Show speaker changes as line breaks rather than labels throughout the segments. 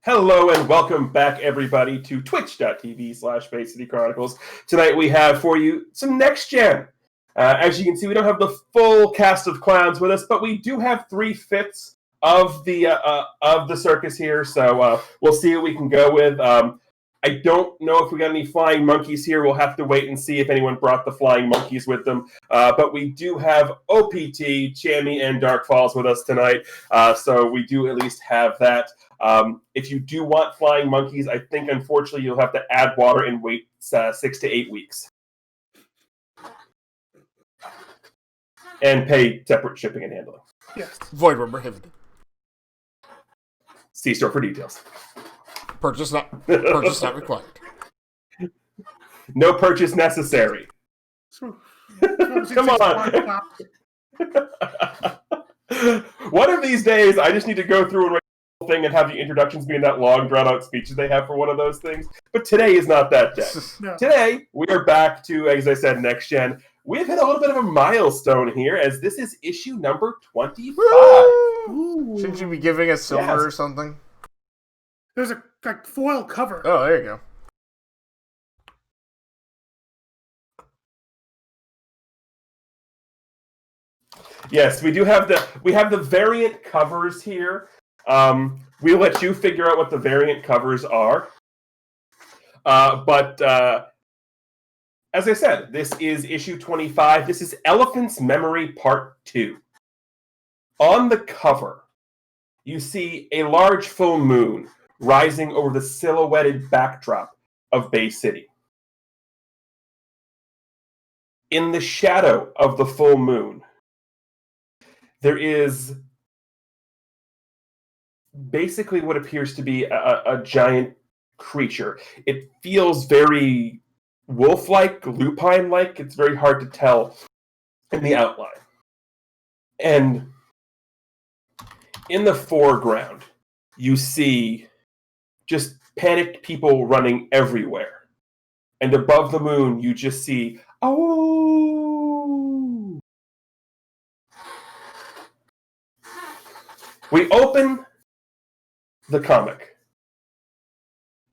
Hello and welcome back, everybody, to twitch.tv/Bay City Chronicles. Tonight we have for you some Next Gen. As you can see, we don't have the full cast of clowns with us, but we do have 3/5 of the circus here, so we'll see what we can go with. I don't know if we got any flying monkeys here. We'll have to wait and see if anyone brought the flying monkeys with them. But we do have OPT, Chammy, and Dark Falls with us tonight, so we do at least have that. If you do want flying monkeys, I think unfortunately you'll have to add water and wait 6 to 8 weeks. And pay separate shipping and handling.
Yes.
Void where prohibited.
See store for details.
Purchase not required.
No purchase necessary. Come on. One of these days, I just need to go through and write the whole thing and have the introductions be in that long, drawn-out speeches they have for one of those things. But today is not that day.
No.
Today, we are back to, as I said, Next Gen. We've hit a little bit of a milestone here, as this is issue number 25.
Ooh.
Shouldn't you be giving us silver or something?
There's a foil cover.
Oh, there you go.
Yes, we do have the variant covers here. We'll let you figure out what the variant covers are. But as I said, this is issue 25. This is Elephant's Memory Part 2. On the cover, you see a large full moon rising over the silhouetted backdrop of Bay City. In the shadow of the full moon, there is basically what appears to be a giant creature. It feels very wolf-like, lupine-like. It's very hard to tell in the outline. And in the foreground, you see just panicked people running everywhere. And above the moon, you just see, oh! We open the comic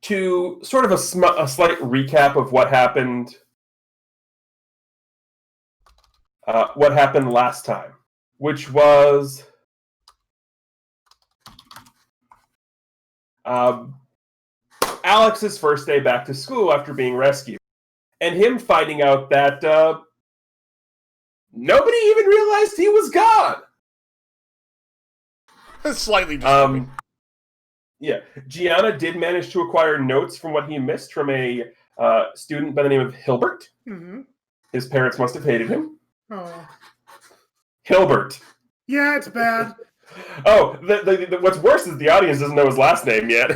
to sort of a slight recap of what happened last time, which was Alex's first day back to school after being rescued, and him finding out that nobody even realized he was gone.
That's slightly disturbing.
Yeah, Gianna did manage to acquire notes from what he missed from a student by the name of Hilbert.
Mm-hmm.
His parents must have hated him.
Oh.
Hilbert.
Yeah, it's bad.
Oh, what's worse is the audience doesn't know his last name yet.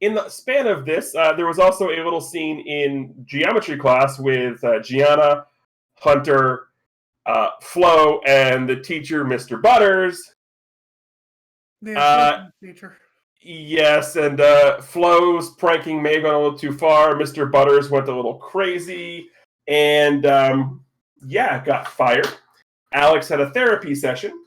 In the span of this, there was also a little scene in geometry class with Gianna, Hunter, Flo, and the teacher, Mr. Butters.
The teacher.
Yes, and Flo's pranking may have gone a little too far. Mr. Butters went a little crazy, and got fired. Alex had a therapy session.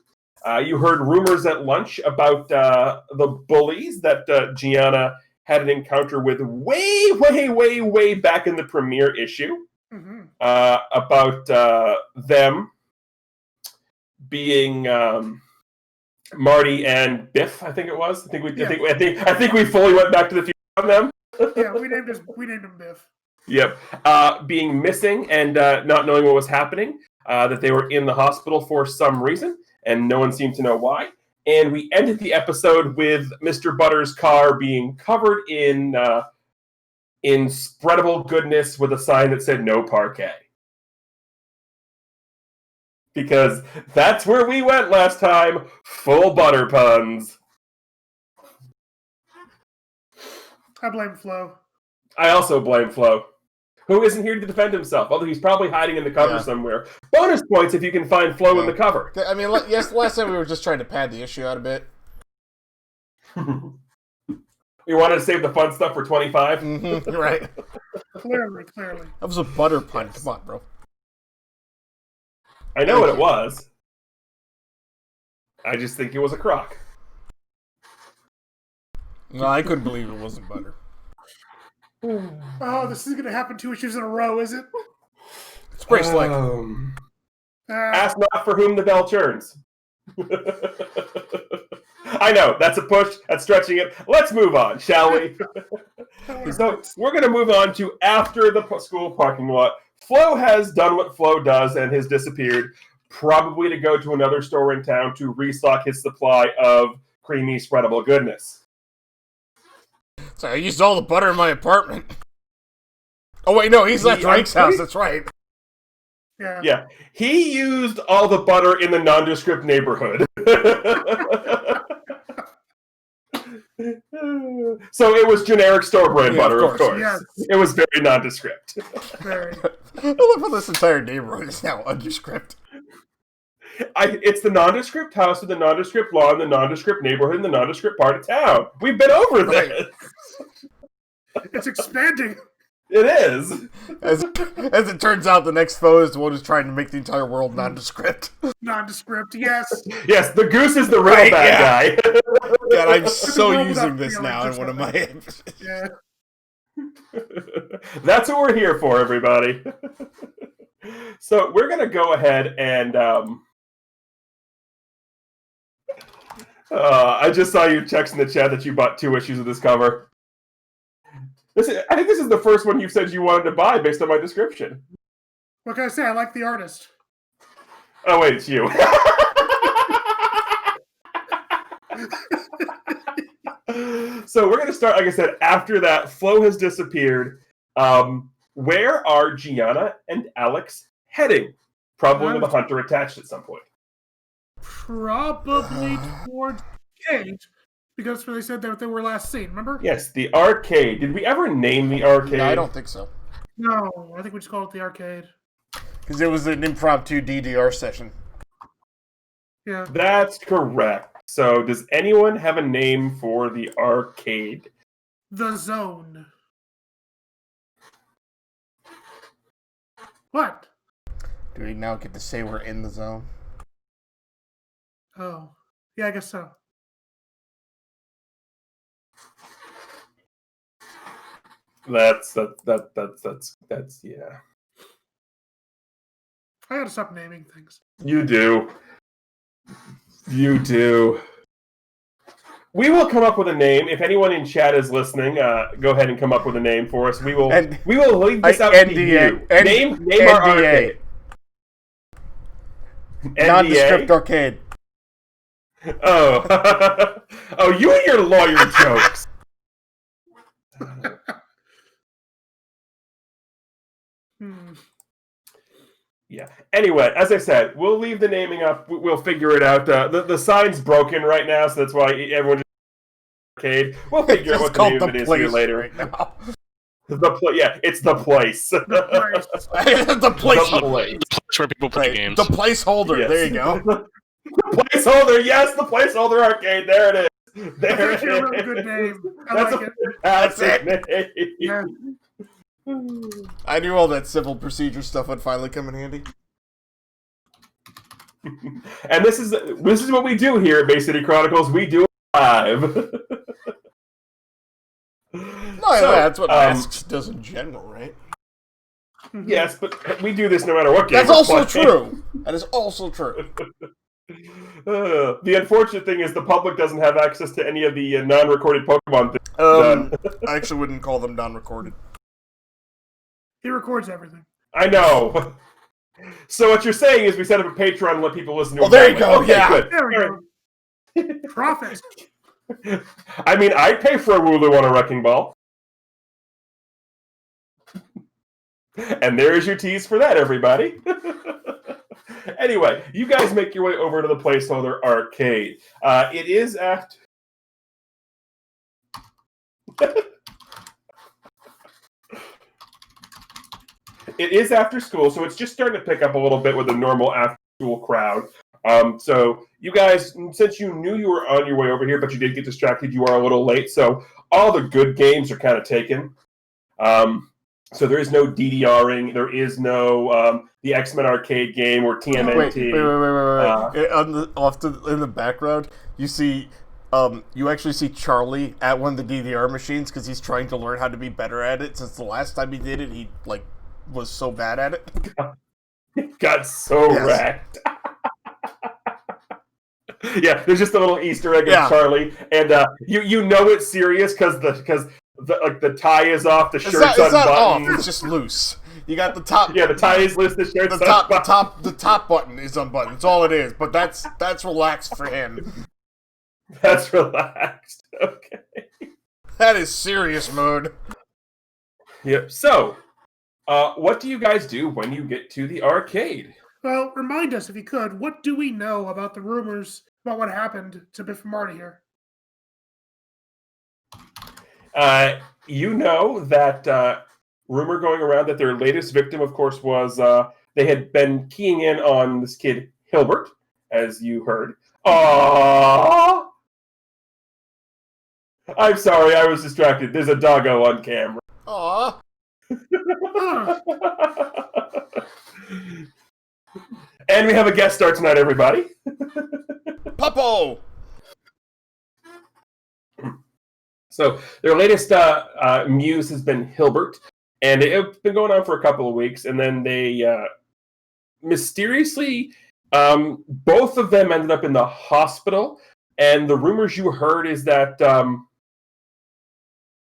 You heard rumors at lunch about the bullies that Gianna had an encounter with way back in the premiere issue.
Mm-hmm.
About them being Marty and Biff, I think it was. I think we fully went back to the future on them.
Yeah, we named him Biff.
Yep. Being missing and not knowing what was happening. That they were in the hospital for some reason, and no one seemed to know why. And we ended the episode with Mr. Butters' car being covered in spreadable goodness with a sign that said no parquet. Because that's where we went last time. Full butter puns.
I blame Flo.
I also blame Flo, who isn't here to defend himself, although he's probably hiding in the cover somewhere. Bonus points if you can find Flo in the cover.
I mean, yes, last time we were just trying to pad the issue out a bit.
We wanted to save the fun stuff for 25?
Mm-hmm, right.
Clearly.
That was a butter pun. Yes. Come on, bro.
I know what it was. I just think it was a crock.
No, I couldn't believe it wasn't butter.
Oh, this is going to happen 2 issues in a row, is it?
It's pretty slick.
Ask not for whom the bell turns. I know, that's a push. That's stretching it. Let's move on, shall we? So we're going to move on to after the school parking lot. Flo has done what Flo does and has disappeared, probably to go to another store in town to restock his supply of creamy, spreadable goodness.
So I used all the butter in my apartment. Oh, wait, no, he's at Drake's house. That's right.
Yeah, he used all the butter in the nondescript neighborhood. So it was generic store brand butter, of course.
Yes.
It was very nondescript.
Very.
I love how this entire neighborhood is now undescript.
It's the nondescript house with the nondescript lawn, the nondescript neighborhood, and the nondescript part of town. We've been over this.
It's expanding.
It is.
As it turns out, the next foe is the one who's trying to make the entire world nondescript.
Nondescript, yes.
Yes, the goose is the real
Right,
bad guy.
God, I'm so
world
using
without
this
feeling,
now in
just
one of
like
my...
Yeah.
That's what we're here for, everybody. So we're going to go ahead and... I just saw you text in the chat that you bought 2 issues of this cover. I think this is the first one you said you wanted to buy based on my description.
What can I say? I like the artist.
Oh, wait, it's you. So we're going to start, like I said, after that. Flo has disappeared. Where are Gianna and Alex heading? Probably with a hunter attached at some point.
Probably towards Cage, because they said that they were last seen, remember?
Yes, the arcade. Did we ever name the arcade?
No, I don't think so.
No, I think we just called it the arcade.
Because it was an impromptu DDR session.
Yeah.
That's correct. So does anyone have a name for the arcade?
The Zone. What?
Do we now get to say we're in the zone?
Oh. Yeah, I guess so.
That's yeah.
I gotta stop naming things.
You do. We will come up with a name. If anyone in chat is listening, go ahead and come up with a name for us. We will leave this out to you. Name our arcade.
Nondescript arcade.
Oh. Oh, you and your lawyer jokes. Yeah. Anyway, as I said, we'll leave the naming up. We'll figure it out. The sign's broken right now, so that's why everyone just arcade. We'll figure out what the name of it is here later.
Right now.
It's the place.
The place.
The place.
The place.
The place where people play games.
The placeholder.
Yes.
There you go.
The placeholder. Yes, the placeholder arcade. There it is. There
That's
it
actually a
is.
really good name. I
That's
like it.
That's it.
Name.
Yeah.
I knew all that civil procedure stuff would finally come in handy.
And this is what we do here at Bay City Chronicles. We do it live.
No, that's what Masks does in general, right?
Yes, but we do this no matter what game.
That's
we're
also
playing.
true. That is also true.
The unfortunate thing is the public doesn't have access to any of the non-recorded Pokemon things.
I actually wouldn't call them non-recorded.
He records everything.
I know. So what you're saying is we set up a Patreon and let people listen to it.
there you go,
Okay,
yeah.
good.
There we go. Profit.
I mean, I'd pay for a Wooloo on a Wrecking Ball. And there is your tease for that, everybody. Anyway, you guys make your way over to the placeholder arcade. It is after... It is after school, so it's just starting to pick up a little bit with the normal after-school crowd. So you guys, since you knew you were on your way over here, but you did get distracted, you are a little late. So all the good games are kind of taken. So there is no DDRing. There is no the X-Men arcade game or TMNT.
Wait. In the background, you see, you actually see Charlie at one of the DDR machines because he's trying to learn how to be better at it. Since the last time he did it, he was so bad at it.
Got so wrecked. Yeah, there's just a little Easter egg of Charlie, and you know it's serious because the tie is off, the shirt's unbuttoned.
It's not off, it's just loose. You got the top.
Yeah, the tie is loose, the shirt's
the top button is unbuttoned. That's all it is. But that's relaxed for him.
That's relaxed. Okay.
That is serious mode.
Yep. So, what do you guys do when you get to the arcade?
Well, remind us, if you could, what do we know about the rumors about what happened to Biff and Marty here?
You know that rumor going around that their latest victim, of course, was they had been keying in on this kid, Hilbert, as you heard. Aww! I'm sorry, I was distracted. There's a doggo on camera.
Aww!
And we have a guest star tonight, everybody.
Puppo!
So their latest muse has been Hilbert, and it's been going on for a couple of weeks, and then they mysteriously, both of them ended up in the hospital, and the rumors you heard is that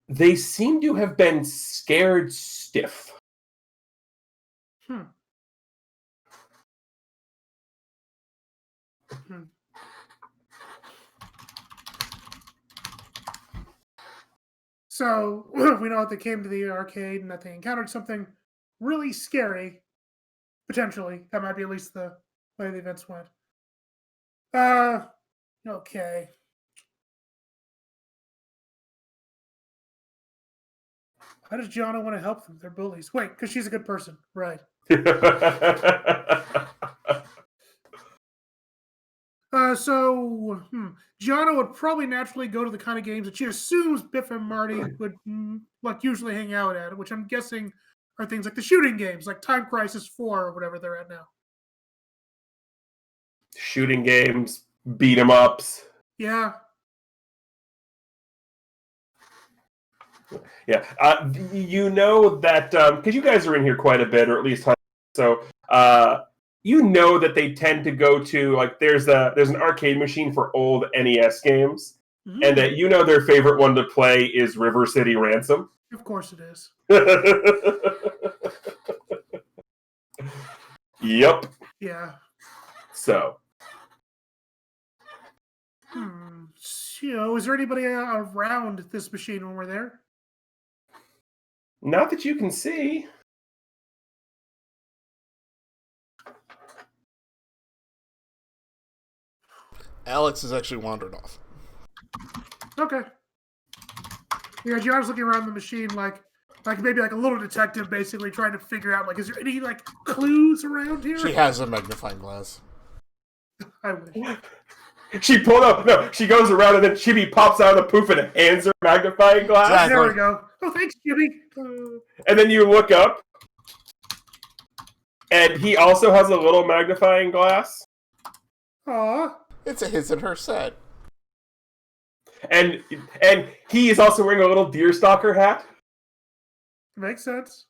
they seem to have been scared stiff.
So, we know that they came to the arcade and that they encountered something really scary. Potentially. That might be at least the way the events went. Okay. How does Gianna want to help them? They're bullies. Wait, because she's a good person. Right. Gianna would probably naturally go to the kind of games that she assumes Biff and Marty would usually hang out at, which I'm guessing are things like the shooting games, like Time Crisis 4 or whatever they're at now.
Shooting games, beat 'em ups.
Yeah.
Yeah. You know that because you guys are in here quite a bit, or at least so. You know that they tend to go to there's an arcade machine for old NES games, and that you know their favorite one to play is River City Ransom.
Of course it is.
Yep.
Yeah.
So.
Is there anybody around this machine when we're there?
Not that you can see.
Alex has actually wandered off.
Okay. Yeah, Gianna's looking around the machine like maybe like a little detective, basically trying to figure out is there any clues around here?
She has a magnifying glass.
I wish.
She pulled up. No, she goes around and then Chibi pops out of the poof and hands her magnifying glass.
Exactly.
There we go. Oh, thanks, Chibi.
And then you look up, and he also has a little magnifying glass.
Aw.
It's a his and her set.
And he is also wearing a little deerstalker hat.
Makes sense.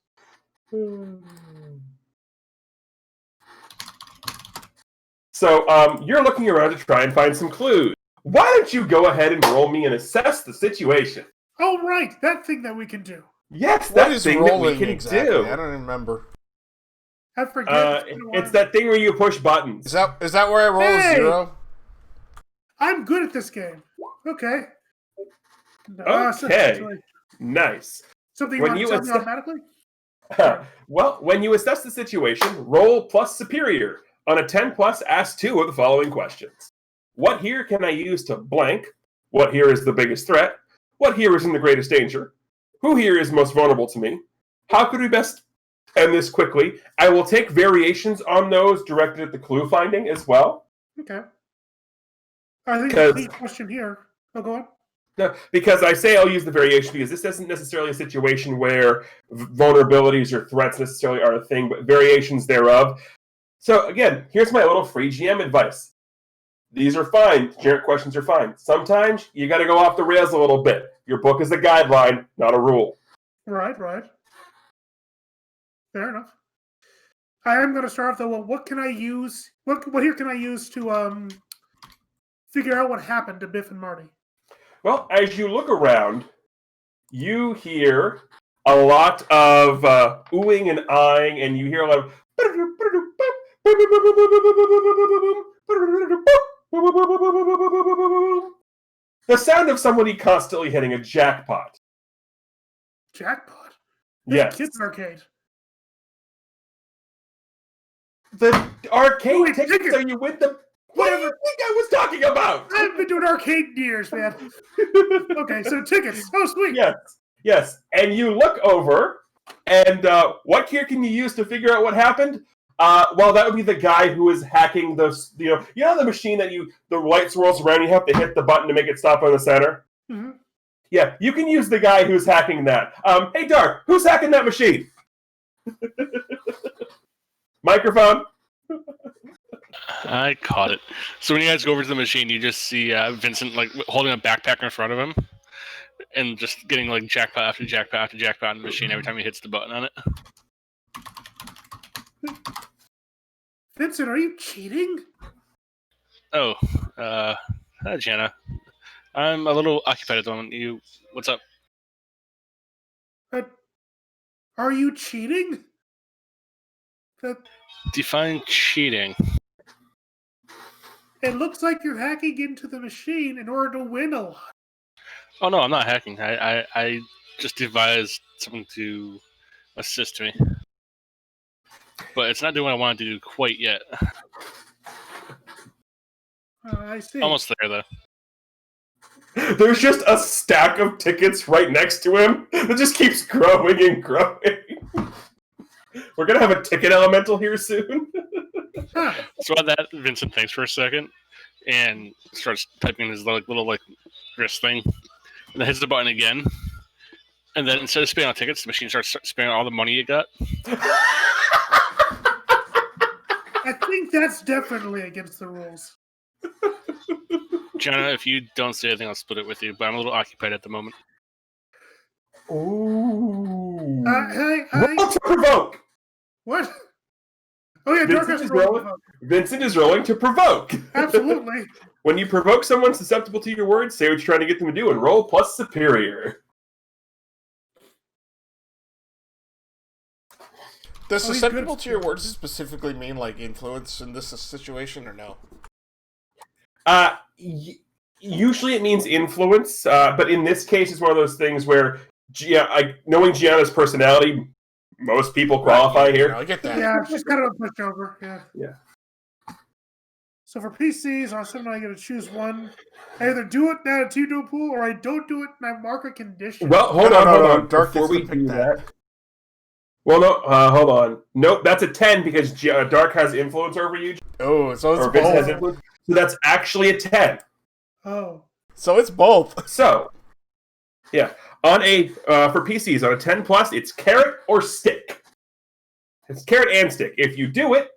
So you're looking around to try and find some clues. Why don't you go ahead and roll me and assess the situation?
Oh, right. That thing that we can do.
Yes, that thing that we can do.
I don't remember.
I forget.
It's that thing where you push buttons.
Is that where I roll a 0?
I'm good at this game. Okay.
Okay. Nice.
Something
When
you want to automatically?
Well, when you assess the situation, roll plus superior. On a 10 plus, ask 2 of the following questions. What here can I use to blank? What here is the biggest threat? What here is in the greatest danger? Who here is most vulnerable to me? How could we best end this quickly? I will take variations on those directed at the clue finding as well.
Okay. I think the lead question here. Oh, go on.
No, because I say I'll use the variation because this isn't necessarily a situation where vulnerabilities or threats necessarily are a thing, but variations thereof. So again, here's my little free GM advice. These are fine. Generic questions are fine. Sometimes you got to go off the rails a little bit. Your book is a guideline, not a rule.
Right. Fair enough. I am going to start off though. Well, what can I use? What here can I use to figure out what happened to Biff and Marty?
Well, as you look around, you hear a lot of oohing and eyeing, and you hear a lot of the sound of somebody constantly hitting a jackpot.
Jackpot?
Yes.
Kids arcade.
The arcade
Wait,
tickets, so you win the... What do you think I was talking about?
I've been doing arcade years, man. Okay, so tickets. Oh, sweet.
Yes. And you look over, and what here can you use to figure out what happened? Well, that would be the guy who is hacking those. You know the machine that the light swirls around. You have to hit the button to make it stop on the center.
Mm-hmm.
Yeah, you can use the guy who's hacking that. Hey, Dark, who's hacking that machine? Microphone.
I caught it. So when you guys go over to the machine, you just see Vincent like holding a backpack in front of him, and just getting like jackpot after jackpot after jackpot on the machine every time he hits the button on it.
Vincent, are you cheating?
Oh, hi, Jana. I'm a little occupied at the moment. What's up?
Are you cheating?
Define cheating.
It looks like you're hacking into the machine in order to win a lot.
Oh no, I'm not hacking. I just devised something to assist me. But it's not doing what I want to do quite yet.
I see.
Almost there, though.
There's just a stack of tickets right next to him that just keeps growing and growing. We're going to have a ticket elemental here soon.
So at that, Vincent thinks for a second and starts typing his little wrist thing. And then hits the button again. And then instead of spinning out tickets, the machine starts spinning all the money it got.
I think that's definitely against the rules.
Jenna, if you don't say anything, I'll split it with you. But I'm a little occupied at the moment.
Ooh.
Hey.
Roll to provoke.
What? Oh yeah, Dark has to roll.
Vincent is rolling to provoke.
Absolutely.
When you provoke someone susceptible to your words, say what you're trying to get them to do and roll plus superior.
Does susceptible to your words specifically mean like influence in this situation or no?
Usually it means influence, but in this case it's one of those things where knowing Gianna's personality, most people qualify here.
No, I get that.
Yeah, she's kind of a pushover.
Yeah.
So for PCs, on something I get to choose one. I either do it and add a team to a pool, or I don't do it and I mark a condition.
Well, hold on.
Dark
Before we
gets to
do
pick
that. Well, no, hold on. Nope, that's a 10 because Dark has influence over you.
Oh, so it's
Vincent has
both.
influence. So that's actually a 10.
Oh.
So it's both.
So, yeah. On a for PCs, on a 10 plus, it's carrot or stick. It's carrot and stick. If you do it,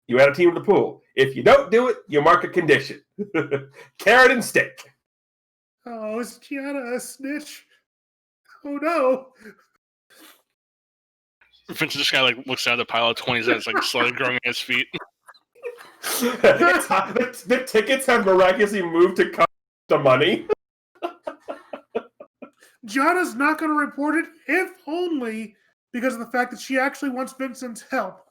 you add a team to the pool. If you don't do it, you mark a condition. Carrot and stick.
Oh, is Gianna a snitch? Oh no.
Vincent just kind of looks down at the pile of 20s that's slowly growing at his feet.
The tickets have miraculously moved to cover the money.
Gianna's not going to report it, if only because of the fact that she actually wants Vincent's help.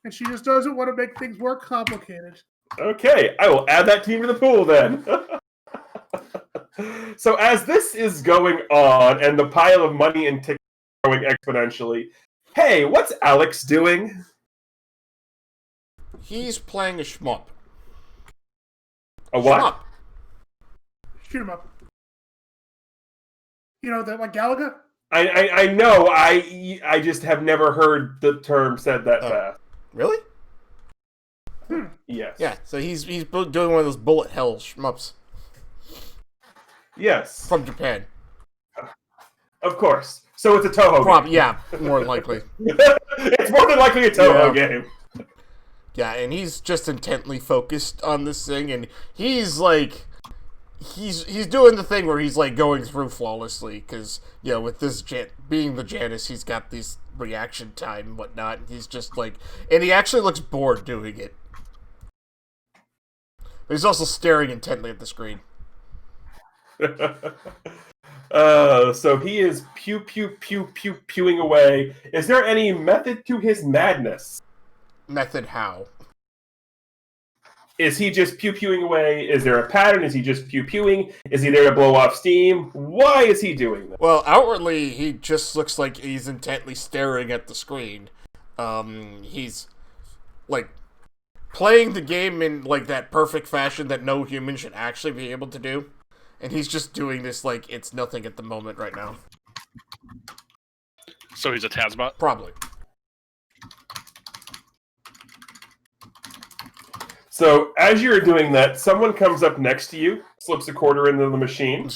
And she just doesn't want to make things more complicated.
Okay, I will add that team to the pool then. So as this is going on, and the pile of money and tickets is growing exponentially, hey, what's Alex doing?
He's playing a shmup.
A what?
Shmup.
Shoot him up. You know, like Galaga?
I know. I just have never heard the term said that fast.
Really?
Yes.
Yeah. So he's doing one of those bullet hell shmups.
Yes.
From Japan.
Of course. So it's a Toho game.
Yeah, more likely.
It's more than likely a Toho game.
Yeah, and he's just intently focused on this thing, and he's like, he's doing the thing where he's like going through flawlessly, because, you know, with this being the Janus, he's got this reaction time and whatnot, and he's just like, and he actually looks bored doing it. But he's also staring intently at the screen.
So he is pewing away. Is there any method to his madness?
Method how?
Is he just pewing away? Is there a pattern? Is he just pewing? Is he there to blow off steam? Why is he doing that?
Well, outwardly, he just looks like he's intently staring at the screen. He's, like, playing the game in, like, that perfect fashion that no human should actually be able to do. And he's just doing this like it's nothing at the moment right now.
So he's a Tazbot?
Probably.
So as you're doing that, someone comes up next to you, slips a quarter into the machine.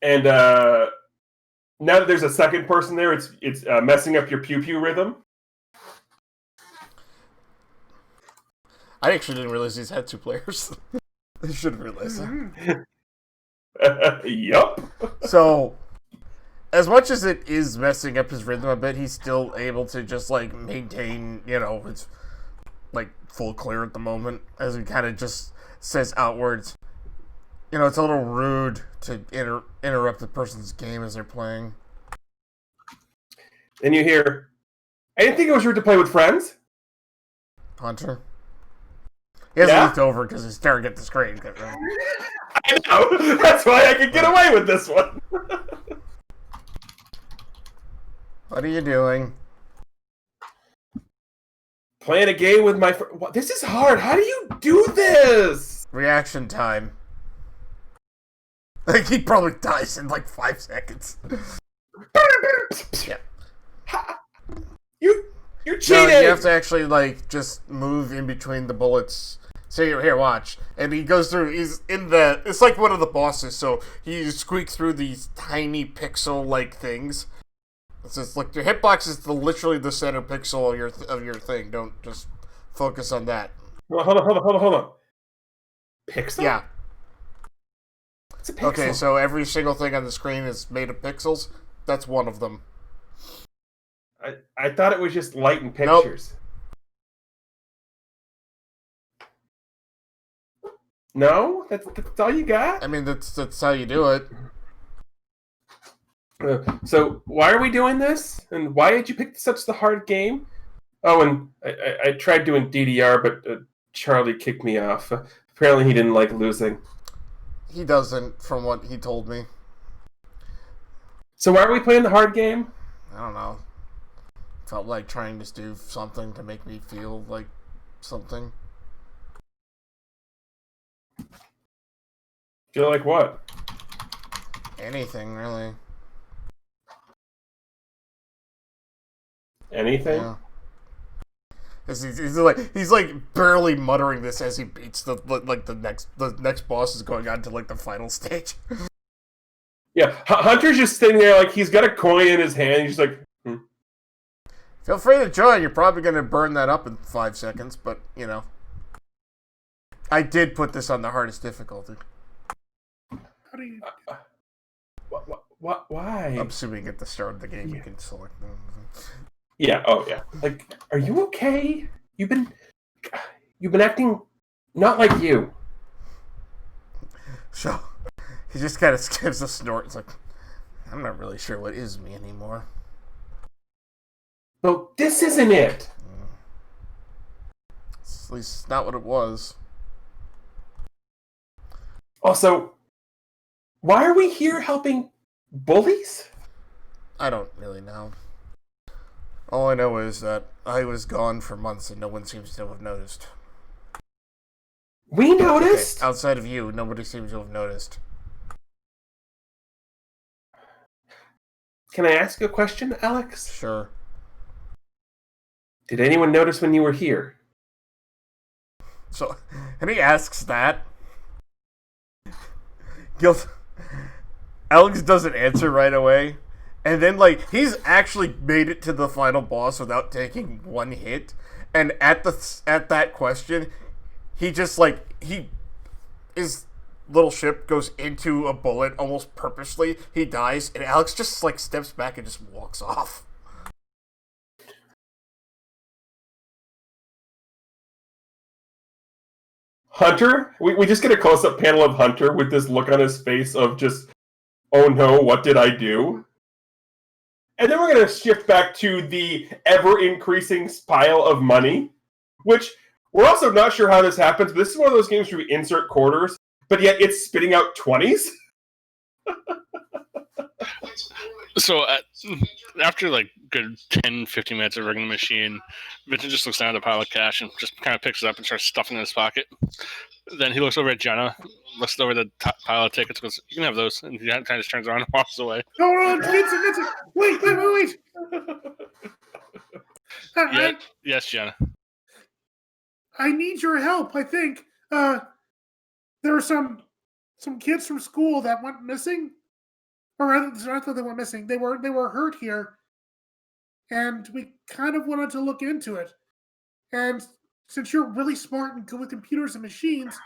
And now that there's a second person there, it's messing up your pew rhythm.
I actually didn't realize these had two players. I should have realized
that. Yup.
So, as much as it is messing up his rhythm a bit, he's still able to just, like, maintain, you know, it's, like, full clear at the moment, as he kind of just says outwards. You know, it's a little rude to interrupt the person's game as they're playing.
And you hear, I didn't think it was rude to play with friends.
Hunter? He hasn't looked over because he's staring at the screen.
I know. That's why I could get away with this one.
What are you doing?
Playing a game with my friend. This is hard. How do you do this?
Reaction time. Like, he probably dies in like 5 seconds. Yeah.
You're cheating!
No, you have to actually, like, just move in between the bullets. So here, watch. And he goes through, he's in the, it's like one of the bosses, so he squeaks through these tiny pixel-like things. It's just, like, your hitbox is literally the center pixel of your thing. Don't just focus on that.
Well, hold on. Pixel?
Yeah.
It's a pixel.
Okay, so every single thing on the screen is made of pixels. That's one of them.
I thought it was just light and pictures. No? That's all you got?
I mean, that's how you do it.
So, why are we doing this? And why did you pick such the hard game? Oh, and I tried doing DDR, but Charlie kicked me off. Apparently he didn't like losing.
He doesn't, from what he told me.
So why are we playing the hard game?
I don't know. Felt like trying to do something to make me feel like something.
Feel like what?
Anything, really.
Anything?
Yeah. He's like barely muttering this as he beats the next boss is going on to like the final stage.
Yeah, Hunter's just sitting there like he's got a coin in his hand. He's just like,
Feel free to join. You're probably going to burn that up in 5 seconds, but you know, I did put this on the hardest difficulty.
How do you?
Why?
I'm assuming at the start of the game you can select them.
Yeah. Oh yeah. Like, are you okay? You've been acting not like you.
So he just kind of gives a snort. It's like, I'm not really sure what is me anymore.
No, this isn't it.
It's at least not what it was.
Also, why are we here helping bullies?
I don't really know. All I know is that I was gone for months and no one seems to have noticed.
We noticed?
Okay, outside of you, nobody seems to have noticed.
Can I ask you a question, Alex?
Sure.
Did anyone notice when you were here?
So, and he asks that. Alex doesn't answer right away. And then, like, he's actually made it to the final boss without taking one hit. And at that question, he just, like, his little ship goes into a bullet almost purposely. He dies, and Alex just, like, steps back and just walks off.
Hunter, we just get a close-up panel of Hunter with this look on his face of just, oh no, what did I do? And then we're going to shift back to the ever-increasing pile of money, which we're also not sure how this happens, but this is one of those games where we insert quarters, but yet it's spitting out 20s.
So after like good 10, 15 minutes of rigging the machine, Vincent just looks down at the pile of cash and just kind of picks it up and starts stuffing it in his pocket. Then he looks over at Jenna, looks over the pile of tickets, goes, "You can have those." And Jenna kind of just turns around and walks away.
No, Vincent! Wait!
Yes, Jenna.
I need your help. I think there were some kids from school that went missing. Or rather, I thought they went missing. They were hurt here, and we kind of wanted to look into it. And since you're really smart and good with computers and machines,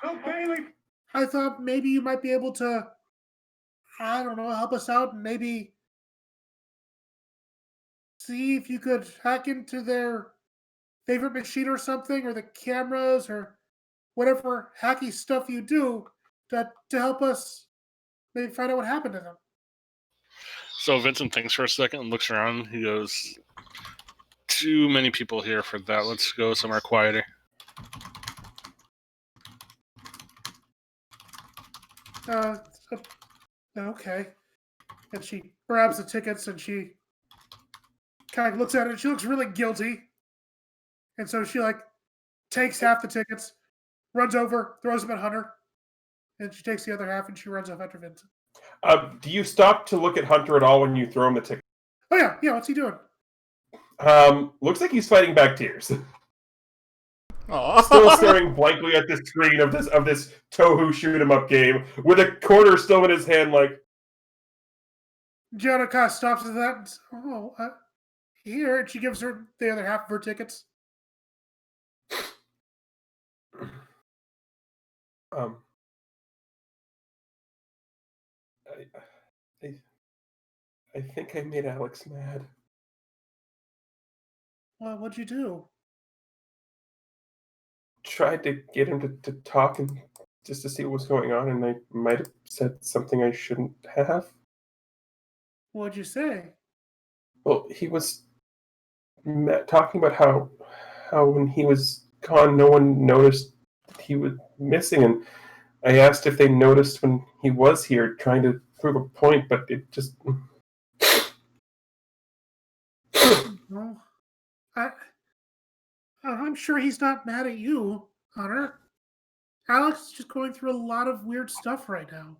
I thought maybe you might be able to, I don't know, help us out and maybe see if you could hack into their favorite machine or something, or the cameras, or whatever hacky stuff you do to help us maybe find out what happened to them.
So Vincent thinks for a second and looks around. He goes, "Too many people here for that. Let's go somewhere quieter."
Okay. And she grabs the tickets and she kind of looks at it and she looks really guilty. And so she like takes half the tickets, runs over, throws them at Hunter, and she takes the other half and she runs off after Vincent.
Do you stop to look at Hunter at all when you throw him the ticket?
Oh yeah, what's he doing?
Looks like he's fighting back tears.
Aww.
Still staring blankly at the screen of this Touhou shoot 'em up game with a quarter still in his hand, like.
Jenna kind of stops at that and says, here, and she gives her the other half of her tickets.
I think I made Alex mad.
Well, what'd you do?
Tried to get him to talk and just to see what was going on, and I might have said something I shouldn't have.
What'd you say?
Well, he was talking about how when he was gone, no one noticed that he was missing, and I asked if they noticed when he was here, trying to prove a point, but it just.
Well, I'm sure he's not mad at you, Hunter. Alex is just going through a lot of weird stuff right now.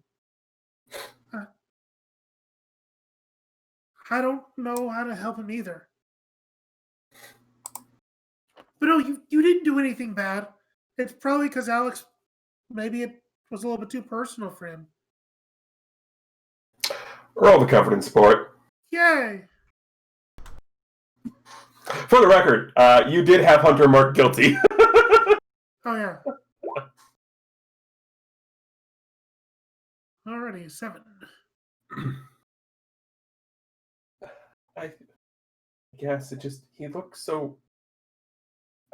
I don't know how to help him either. But no, you didn't do anything bad. It's probably because Alex, maybe it was a little bit too personal for him.
We're all the covered in sport.
Yay!
For the record, you did have Hunter marked guilty.
Oh yeah. Already 7.
I guess he looked so,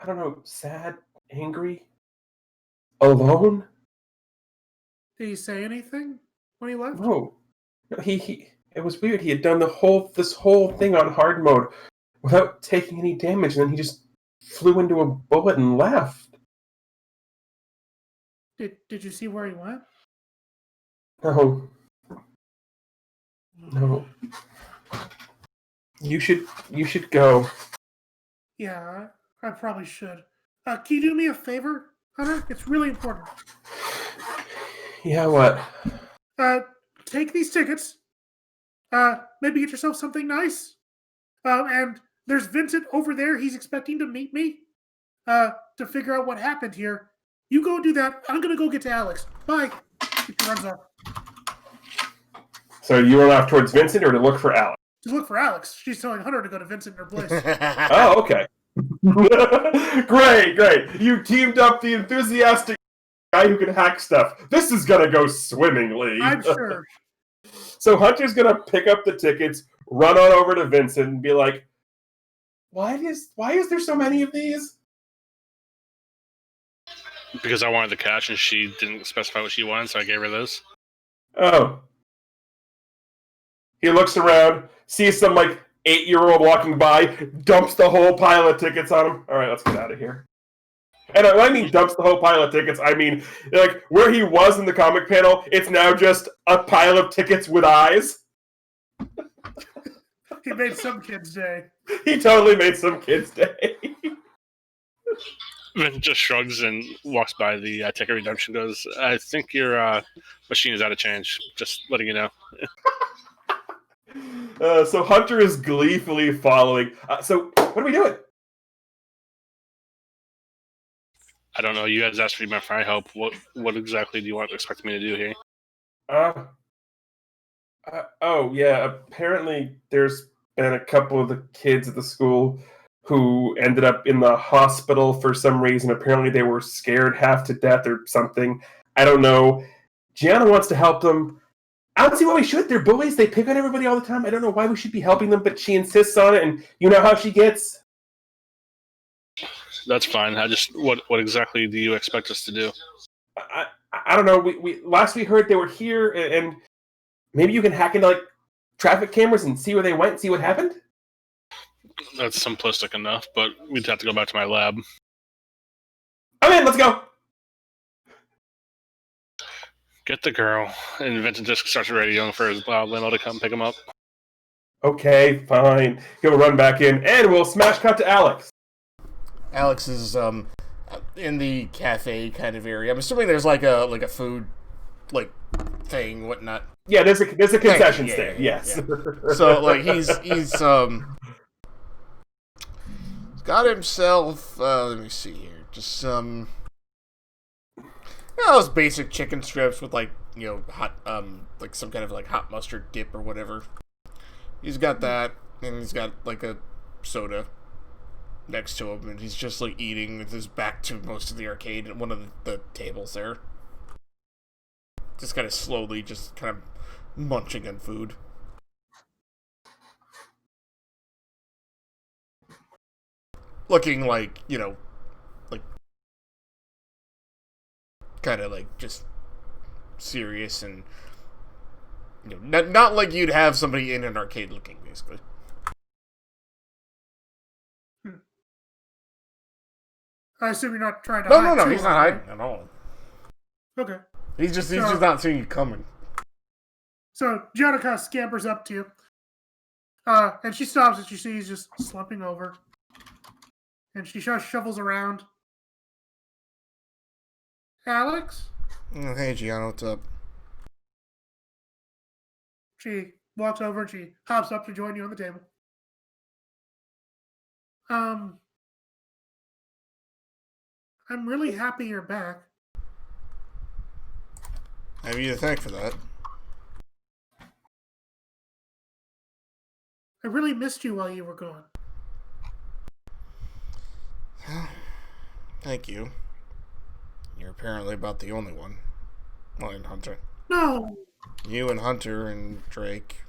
I don't know, sad, angry, alone.
Did he say anything when he left?
No, it was weird. He had done this whole thing on hard mode without taking any damage, and then he just flew into a bullet and left.
Did you see where he went?
No. You should go.
Yeah, I probably should. Can you do me a favor, Hunter? It's really important.
Yeah, what?
Take these tickets. Maybe get yourself something nice. And there's Vincent over there. He's expecting to meet me. To figure out what happened here. You go do that. I'm gonna go get to Alex. Bye. He runs off.
So you run off towards Vincent or to look for Alex?
To look for Alex. She's telling Hunter to go to Vincent in her place.
Oh, okay. Great. You teamed up the enthusiastic guy who can hack stuff. This is gonna go swimmingly.
I'm sure.
So Hunter's gonna pick up the tickets, run on over to Vincent, and be like, why is there so many of these?
Because I wanted the cash and she didn't specify what she wanted, so I gave her those.
Oh. He looks around, sees some 8-year-old walking by, dumps the whole pile of tickets on him. All right, let's get out of here. And when I mean dumps the whole pile of tickets, I mean where he was in the comic panel, it's now just a pile of tickets with eyes.
He made some kid's day.
He totally made some kid's day.
Vincent just shrugs and walks by the ticket redemption. Goes, I think your machine is out of change. Just letting you know.
So Hunter is gleefully following. So what are we doing?
I don't know. You guys asked me for my help. What exactly do you expect me to do here?
Oh yeah. Apparently, there's been a couple of the kids at the school who ended up in the hospital for some reason. Apparently, they were scared half to death or something. I don't know. Gianna wants to help them. I don't see why we should. They're bullies. They pick on everybody all the time. I don't know why we should be helping them, but she insists on it, and you know how she gets.
That's fine. What exactly do you expect us to do?
I don't know. We last we heard they were here, and maybe you can hack into traffic cameras and see where they went, see what happened.
That's simplistic enough, but we'd have to go back to my lab.
I'm in. Let's go.
Get the girl, and Vincent just starts radioing for his limo to come pick him up.
Okay, fine. He'll run back in, and we'll smash cut to Alex.
Alex is in the cafe kind of area. I'm assuming there's a food thing, whatnot.
Yeah, there's a concession
Yeah,
stand.
yeah,
Yes.
Yeah. So he's got himself. Let me see here. Just some. Those basic chicken strips with hot some kind of hot mustard dip or whatever. He's got that, and he's got a soda next to him, and he's just eating with his back to most of the arcade at one of the tables there. Just kind of slowly, just kind of munching on food. Looking kind of just serious and not like you'd have somebody in an arcade looking, basically.
I assume you're not trying to
No,
hide.
he's not hiding at all.
Okay.
He's just not seeing you coming.
So Jonica scampers up to you. And she stops and she sees just slumping over. And she shovels around. Alex?
Oh, hey, Gianna, what's up?
She walks over and she hops up to join you on the table. I'm really happy you're back.
I have you to thank for that.
I really missed you while you were gone.
Thank you. You're apparently about the only one. Well, and Hunter.
No!
You and Hunter and Drake,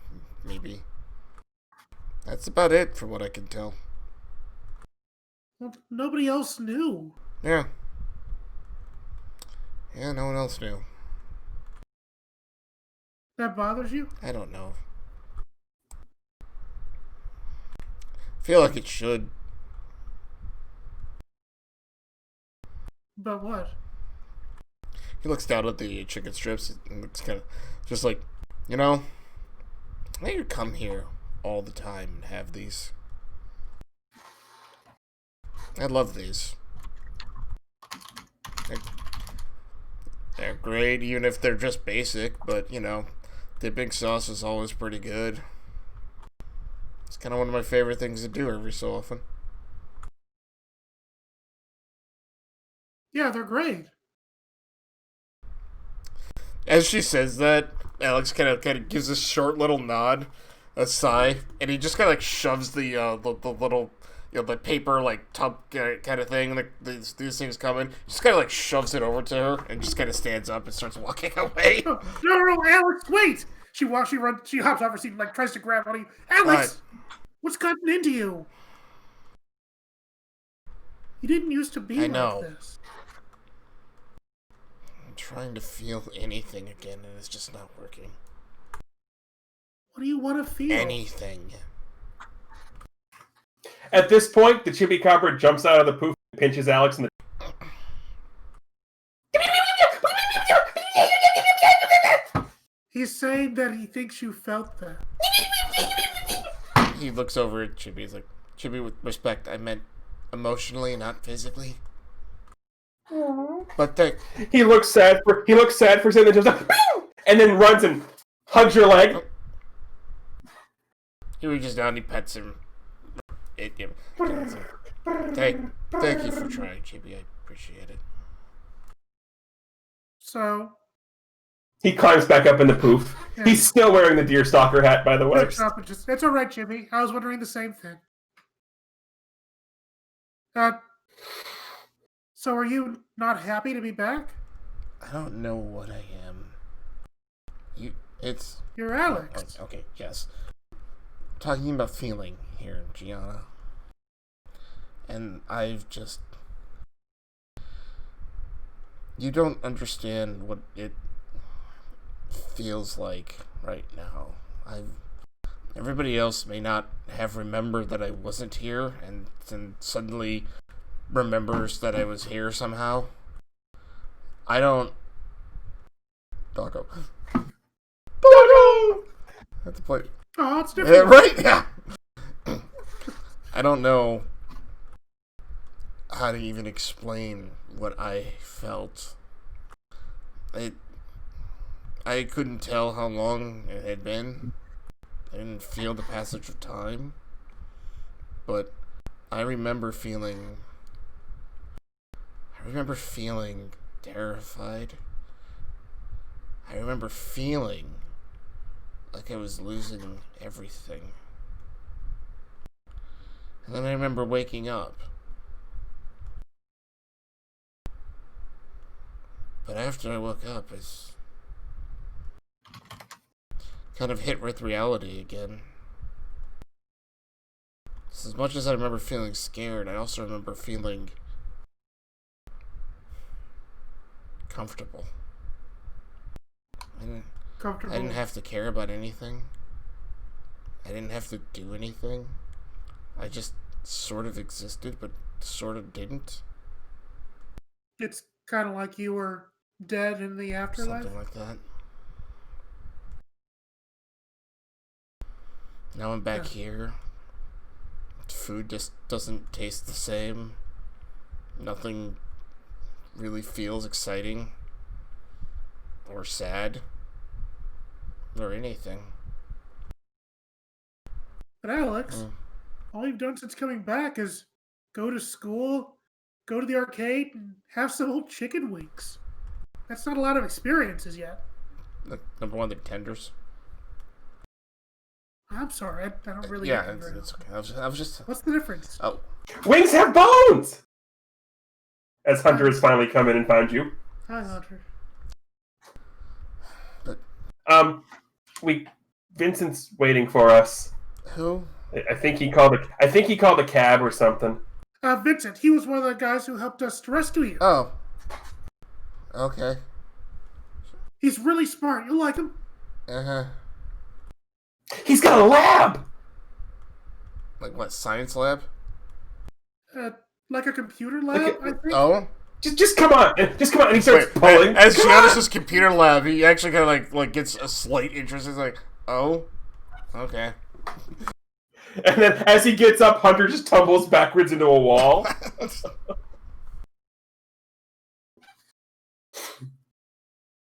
maybe. That's about it, from what I can tell.
Well, nobody else knew.
Yeah. Yeah, no one else knew.
That bothers you?
I don't know. I feel like it should.
But what?
He looks down at the chicken strips and looks kind of just I could come here all the time and have these. I love these. They're great, even if they're just basic, but, dipping sauce is always pretty good. It's kind of one of my favorite things to do every so often.
Yeah, they're great.
As she says that, Alex kind of gives a short little nod, a sigh, and he just kind of like shoves the little the paper like tub kind of thing. Like these things coming, just kind of like shoves it over to her and just kind of stands up and starts walking away.
No, Alex, wait! She hops off her seat and like tries to grab on you. Alex, what's gotten into you? You didn't used to be like this.
I'm trying to feel anything again, and it's just not working.
What do you want to feel?
Anything.
At this point, the Chupacabra jumps out of the poof and pinches Alex in the.
He's saying that he thinks you felt that.
He looks over at Chibi. He's like, Chibi, with respect, I meant emotionally, not physically. But
he looks sad for a second, then jumps up, and then runs and hugs your leg.
He reaches down, he pets him. Thank you for trying, Chibi. I appreciate it.
So
he climbs back up in the poof. Yeah. He's still wearing the deerstalker hat, by the way.
It's all right, Chibi. I was wondering the same thing. So are you not happy to be back?
I don't know what I am.
You're Alex.
Okay, yes. I'm talking about feeling here, Gianna. And I've just... You don't understand what it feels like right now. Everybody else may not have remembered that I wasn't here, and then suddenly remembers that I was here somehow. I don't... Doggo. That's the point.
Oh, it's different.
Yeah, right? Yeah. I don't know how to even explain what I felt. I couldn't tell how long it had been. I didn't feel the passage of time. But I remember feeling terrified. I remember feeling like I was losing everything. And then I remember waking up. But after I woke up, I kind of hit with reality again. So as much as I remember feeling scared, I also remember feeling comfortable. I didn't have to care about anything. I didn't have to do anything. I just sort of existed, but sort of didn't.
It's kind of like you were dead in the afterlife?
Something like that. Now I'm back here. Food just doesn't taste the same. Nothing really feels exciting. Or sad. Or anything.
But Alex, all you've done since coming back is go to school, go to the arcade, and have some old chicken wings. That's not a lot of experiences yet.
Number one, they're tenders.
I'm sorry, I don't really.
Yeah, it's okay. I was just.
What's the difference?
Oh,
wings have bones. As Hunter has finally come in and found you.
Hi, Hunter.
But
Vincent's waiting for us.
Who?
I think he called a cab or something.
Vincent. He was one of the guys who helped us to rescue you.
Oh. Okay.
He's really smart. You'll like him.
Uh-huh.
He's got a lab!
Like what, science lab?
Like a computer lab, I think.
Oh?
Just come on. And he starts pulling.
As Giannis' computer lab, he actually kind of like gets a slight interest. He's like, oh? Okay.
And then as he gets up, Hunter just tumbles backwards into a wall.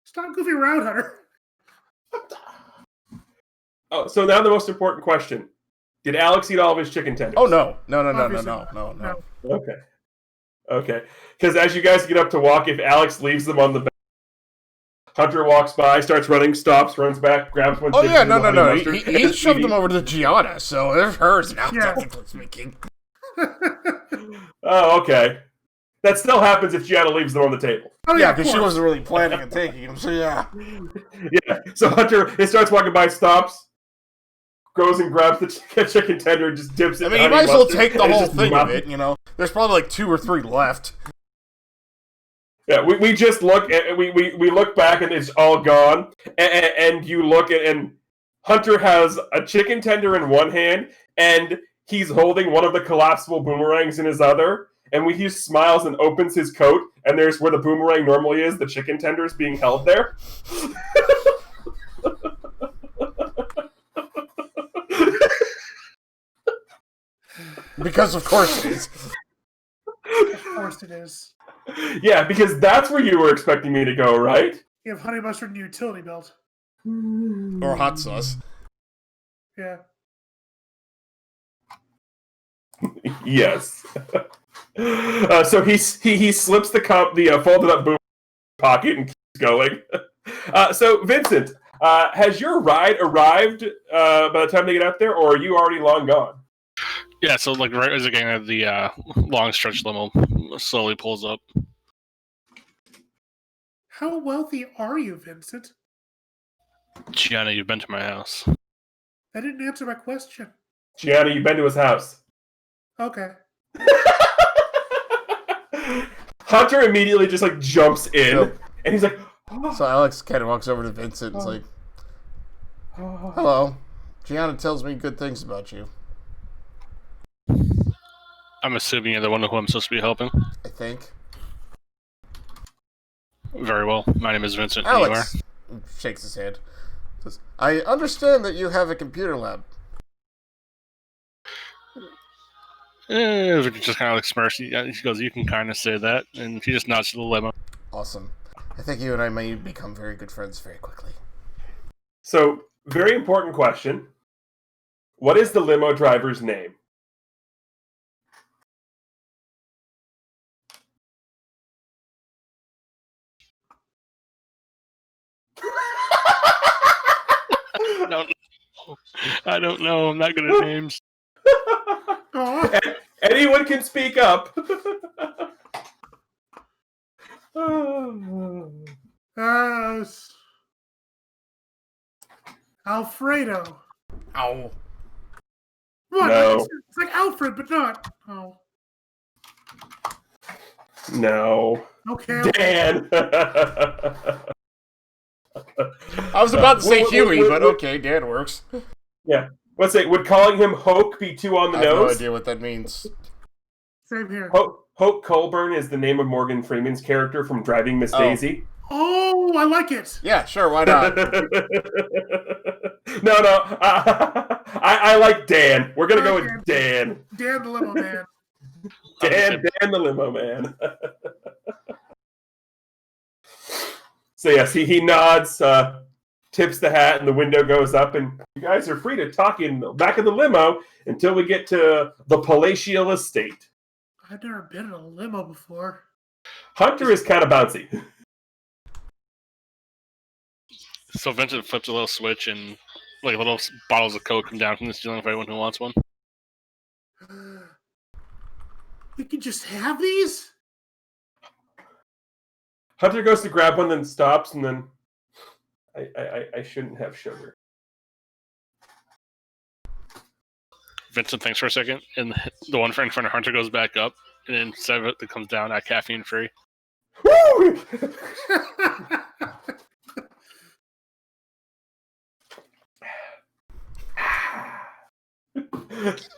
Stop goofing around, Hunter.
Oh, so now the most important question. Did Alex eat all of his chicken tenders?
Oh, no. No.
Okay. Because as you guys get up to walk, if Alex leaves them on the bed, Hunter walks by, starts running, stops, runs back, grabs one.
Oh
dips
yeah,
into
no,
the
no,
honey
no.
mustard,
He
and
shoved
Speedy-
them over to Gianna, so they're hers now,
Yeah.
technically speaking.
Oh, okay. That still happens if Gianna leaves them on the table.
Oh
Yeah,
of
because she
course.
wasn't really planning on taking them, so yeah.
Yeah. So Hunter, he starts walking by, stops, goes and grabs the chicken tender and just dips it.
I
in
mean, you
honey
might as well
mustard
take the
and
whole
just
thing
mop
of it, you know? There's probably like 2 or 3 left.
Yeah, we just look at we look back and it's all gone, and you look at and Hunter has a chicken tender in one hand and he's holding one of the collapsible boomerangs in his other. And he smiles and opens his coat, and there's where the boomerang normally is. The chicken tender is being held there.
Because of course it is.
Of course it is.
Yeah, because that's where you were expecting me to go, right?
You have honey mustard and utility belt.
Or hot sauce.
Yeah.
Yes. So he slips the folded up boom pocket and keeps going. So Vincent, has your ride arrived by the time they get out there, or are you already long gone?
Yeah, so like right as again at the long stretch limo slowly pulls up.
How wealthy are you, Vincent?
Gianna, you've been to my house.
I didn't answer my question.
Gianna, you've been to his house.
Okay.
Hunter immediately just like jumps in,
Yep.
and he's like,
So Alex kind of walks over to Vincent and is like, hello. Gianna tells me good things about you,
I'm assuming you're the one who I'm supposed to be helping.
I think.
Very well. My name is Vincent. And you are?
Alex shakes his head. Says, I understand that you have a computer lab.
Just kind of like smirks. He goes, "You can kind of say that," and he just nods to the limo.
Awesome. I think you and I may become very good friends very quickly.
So, very important question. What is the limo driver's name?
I don't know. I'm not good at names.
Aw.
Anyone can speak up.
Alfredo.
Ow.
What?
No.
It's like Alfred, but not. Oh.
No.
Okay.
Dan.
I was about to say Huey,
Would-
but
would-
okay, Dan works.
Let's say, would calling him Hoke be too on the
I have no
nose?
idea what that means.
Same here.
Hoke Colburn is the name of Morgan Freeman's character from Driving Miss
Oh.
Daisy.
Oh, I like it.
Yeah, sure, why not?
No. I like Dan. We're gonna go with Dan.
Dan the limo man.
Dan the limo man. So yes, he nods, tips the hat, and the window goes up, and you guys are free to talk in the back of the limo until we get to the palatial estate.
I've never been in a limo before.
Hunter is kind of bouncy.
So Vincent flips a little switch, and like little bottles of Coke come down from the ceiling for anyone who wants one.
We can just have these?
Hunter goes to grab one, then stops, and then I shouldn't have sugar.
Vincent thinks for a second, and the one in front of Hunter goes back up, and then instead of it comes down at caffeine free.
Woo!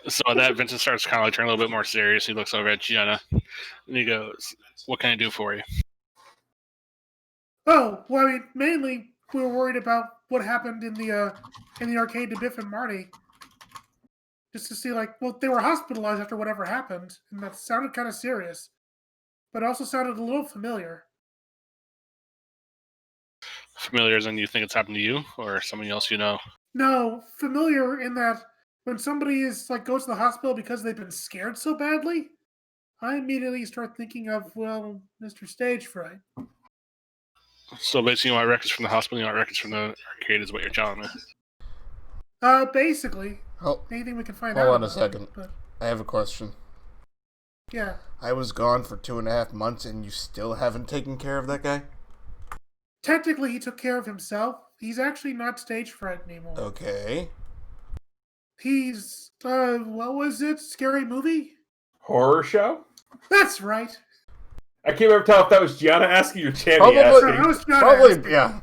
So at that, Vincent starts kind of like turning a little bit more serious. He looks over at Gianna, and he goes, "What can I do for you?"
Oh, well, I mean, mainly we were worried about what happened in the arcade to Biff and Marty. Just to see, like, well, they were hospitalized after whatever happened, and that sounded kind of serious, but also sounded a little familiar.
Familiar as in you think it's happened to you, or someone else you know?
No, familiar in that when somebody is like goes to the hospital because they've been scared so badly, I immediately start thinking of, well, Mr. Stage Fright.
So basically, you want records from the hospital, you want records from the arcade, is what you're telling me.
Basically,
Oh,
anything we can find out.
hold on a
about,
second.
but,
I have a question.
yeah.
I was gone for 2.5 months, and you still haven't taken care of that guy?
Technically, he took care of himself. He's actually not stage fright anymore.
Okay.
He's, what was it? Scary Movie?
Horror show?
That's right.
I can't remember tell if that was Gianna asking or Chammy
Probably-
Sorry, I
asking.
was trying to
Probably,
ask you.
yeah.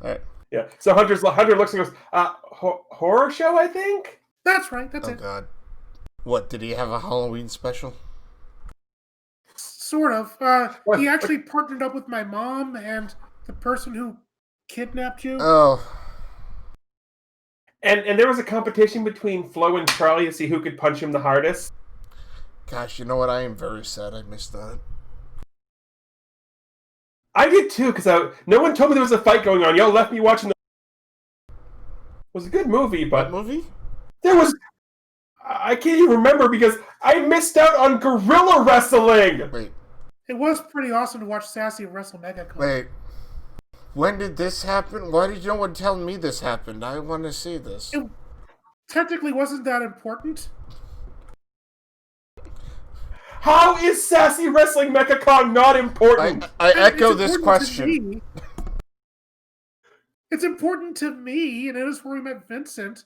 Uh, Yeah. So Hunter looks and goes, horror show, I think?
That's right. That's
Oh,
it.
God. What, did he have a Halloween special?
Sort of. He actually partnered up with my mom and the person who kidnapped you.
Oh.
And there was a competition between Flo and Charlie to see who could punch him the hardest.
Gosh, you know what? I am very sad I missed that.
I did too, because no one told me there was a fight going on. Y'all left me watching It was a good movie, but
What movie?
there was... I can't even remember because I missed out on gorilla wrestling!
Wait,
It was pretty awesome to watch Sassy wrestle MegaCon.
wait. When did this happen? Why did no one tell me this happened? I want to see this.
It technically wasn't that important.
How is Sassy Wrestling MechaCon not important?
I
And
echo
it's
this
important to
question.
me. It's important to me, and it is where we met Vincent.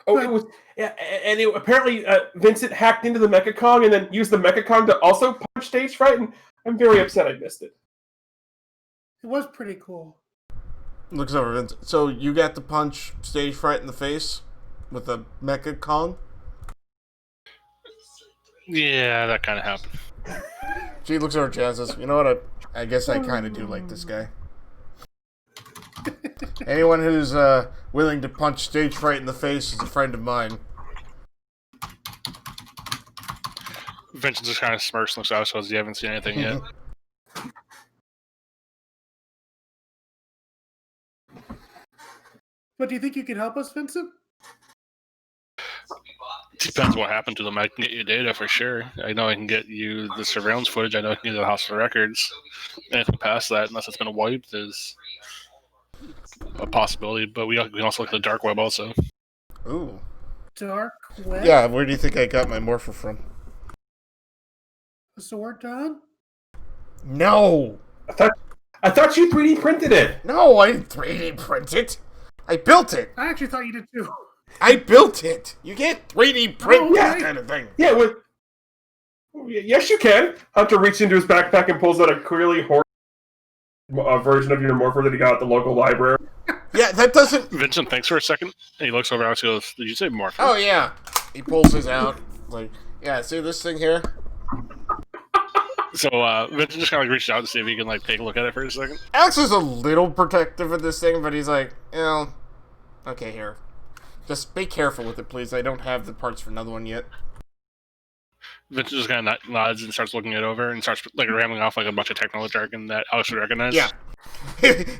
Oh, it was... Yeah, and apparently Vincent hacked into the MechaCon and then used the MechaCon to also punch Stage Fright, and I'm very upset I missed it.
It was pretty cool.
Looks over Vince. So you got to punch Stage Fright in the face with a Mecha Kong?
Yeah, that kind of happened.
She looks over at Jazz and says, you know what? I guess I kind of do like this guy. Anyone who's willing to punch Stage Fright in the face is a friend of mine.
Vincent just kind of smirks and looks out, so you haven't seen anything yet.
But do you think you can help us, Vincent?
Depends what happened to them. I can get you data for sure. I know I can get you the surveillance footage. I know I can get you the hospital records. Anything past that, unless it's been wiped, is a possibility. But we can also look at the dark web also.
Ooh.
Dark web?
Yeah, where do you think I got my morpher from?
A sword, Don?
No!
I thought you 3D printed it.
No, I didn't 3D print it. I built it.
I actually thought you did too.
I built it. You can't 3D print
Oh,
that
okay.
kind of thing.
Yeah, yes, you can. Hunter reaches into his backpack and pulls out a clearly horror version of your morpher that he got at the local library.
Yeah, that doesn't...
Vincent thinks for a second, and he looks over at Alex and goes, "Did you say morph?"
Oh, yeah. He pulls his out. Like, yeah, see this thing here?
So Vincent just kind of reaches out to see if he can take a look at it for a second.
Alex is a little protective of this thing, but he's like, okay, here. Just be careful with it, please. I don't have the parts for another one yet.
Vincent just kind of nods and starts looking it over and starts rambling off a bunch of technical jargon that Alex would recognize.
Yeah.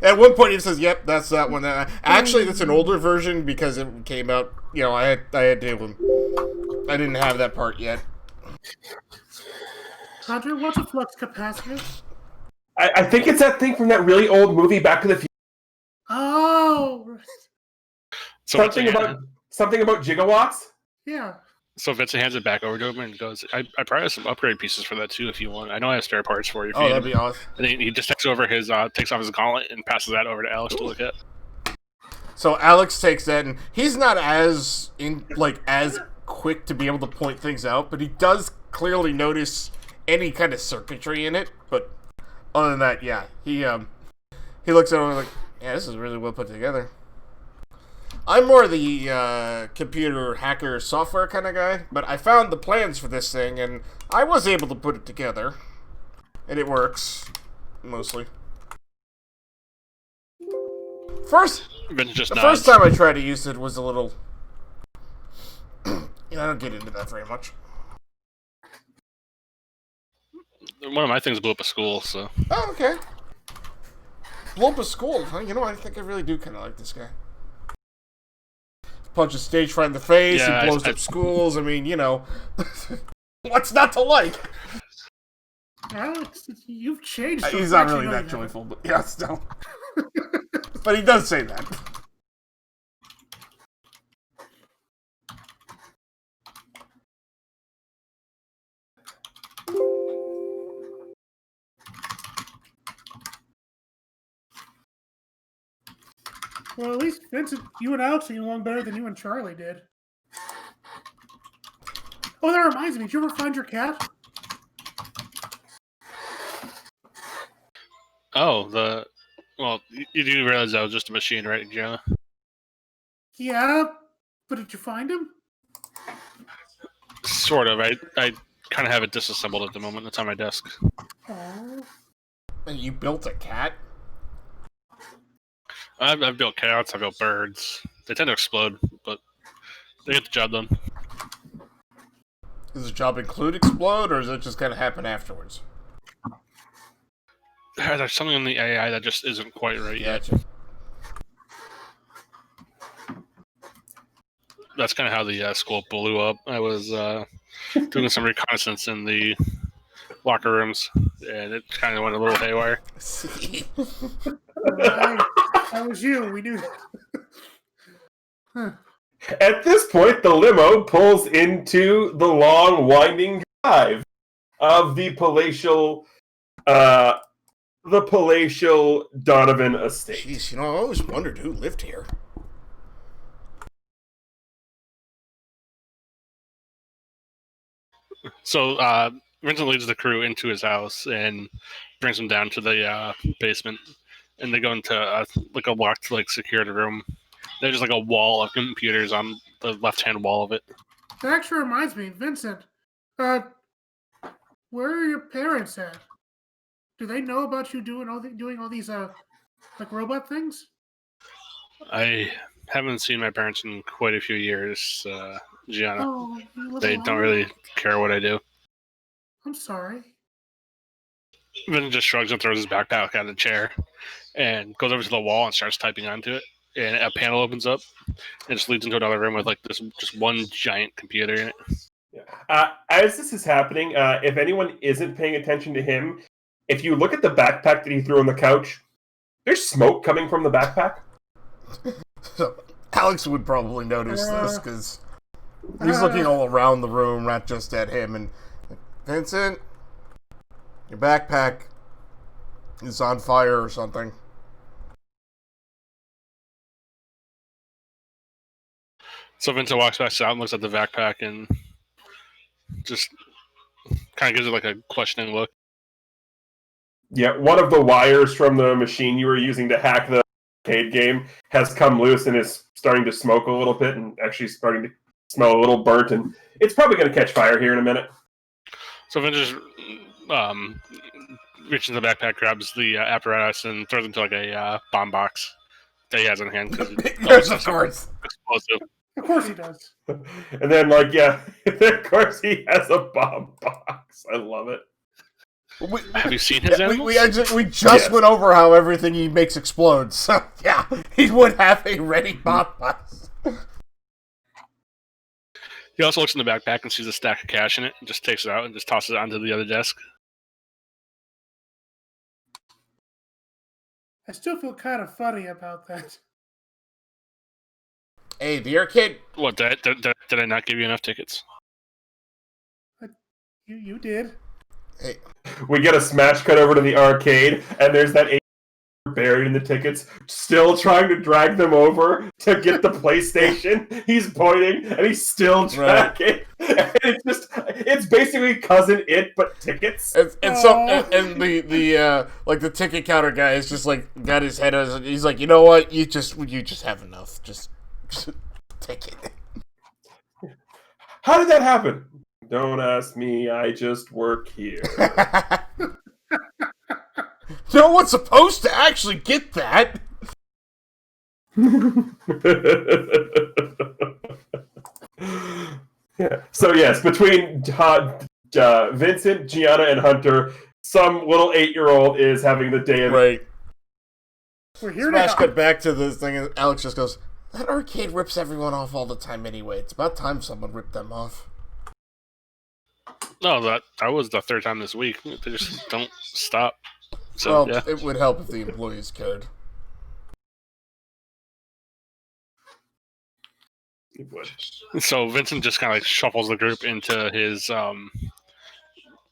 At one point, he says, "Yep, that's that one." Actually, that's an older version because it came out. I had to. I didn't have that part yet.
Hunter, what's a flux capacitor?
I think it's that thing from that really old movie, Back to the Future.
Oh, right.
So
Something about gigawatts.
Yeah.
So Vincent hands it back over to him and goes, I probably have some upgrade pieces for that too if you want. I know I have spare parts for you. If
Oh,
you
that'd
need
be awesome.
And he just takes over takes off his gauntlet and passes that over to Alex to look at.
So Alex takes that, and he's not as as quick to be able to point things out, but he does clearly notice any kind of circuitry in it. But other than that, yeah, he looks at it like, yeah, this is really well put together. I'm more the computer hacker software kind of guy, but I found the plans for this thing, and I was able to put it together, and it works mostly.
Vincent just
The
nods.
first time I tried to use it was a little... I don't get into that very much.
One of my things blew up a school, so
Oh, okay. Blow up a school, huh? You know, I think I really do kind of like this guy. Punches Stage Fright in the face,
Yeah,
he blows up schools, I mean, what's not to like?
Alex, you've changed.
He's not really that joyful, but yeah, still. But he does say that.
Well, at least Vincent, you and Alex are getting along better than you and Charlie did. Oh, that reminds me. Did you ever find your cat?
Oh, well, you do realize that was just a machine, right, Gianna?
Yeah, but did you find him?
Sort of. I kind of have it disassembled at the moment. It's on my desk.
Oh.
And you built a cat?
I've built cats. I've built birds. They tend to explode, but they get the job done.
Does the job include explode, or does it just kind of happen afterwards?
There's something in the AI that just isn't quite right yet.
Gotcha.
That's kind of how the school blew up. I was doing some reconnaissance in the locker rooms, and it kind of went a little haywire.
Right. That was you. We knew. Huh.
At this point, the limo pulls into the long, winding drive of the palatial Donovan estate.
Jeez, I always wondered who lived here.
So Vincent leads the crew into his house and brings them down to the basement, and they go into like a locked security room. There's just like a wall of computers on the left-hand wall of it.
That actually reminds me, Vincent. Where are your parents at? Do they know about you doing all these robot things?
I haven't seen my parents in quite a few years, Gianna.
Oh, you live
They
alone?
don't really care what I do.
I'm sorry.
Vincent just shrugs and throws his backpack out of the chair and goes over to the wall and starts typing onto it. And a panel opens up and just leads into another room with this just one giant computer in it.
As this is happening, if anyone isn't paying attention to him, if you look at the backpack that he threw on the couch, there's smoke coming from the backpack.
So, Alex would probably notice this because he's looking all around the room, not just at him. And Vincent, your backpack is on fire or something.
So Vincent walks back out and looks at the backpack and just kind of gives it a questioning look.
Yeah, one of the wires from the machine you were using to hack the arcade game has come loose and is starting to smoke a little bit and actually starting to smell a little burnt, and it's probably going to catch fire here in a minute.
So Vincent just reaches in the backpack, grabs the apparatus, and throws it into a bomb box that he has in hand.
Yes, of course.
Explosive.
Of course he does.
And then, of course he has a bomb box. I love it.
Have you seen his animals?
We just went over how everything he makes explodes. So, yeah, he would have a ready bomb box.
He also looks in the backpack and sees a stack of cash in it and just takes it out and just tosses it onto the other desk.
I still feel kind of funny about that.
Hey, the arcade...
What, did I not give you enough tickets?
You did.
Hey.
We get a smash cut over to the arcade, and there's that buried in the tickets, still trying to drag them over to get the PlayStation. He's pointing, and he's still tracking. Right. And it's basically Cousin It, but tickets.
And the ticket counter guy is just got his head on. He's like, you know what? You just have enough. Just take it.
How did that happen? Don't ask me. I just work here.
No one's supposed to actually get that.
Yeah. So yes, between Vincent, Gianna, and Hunter, some little 8-year-old is having the day of
right.
We're here
Smash
now.
cut back to this thing, and Alex just goes, "That arcade rips everyone off all the time anyway. It's about time someone ripped them off."
No, that was the third time this week. They just don't stop. So
Well, it would help if the employees cared.
It would.
So Vincent just kind of like shuffles the group into his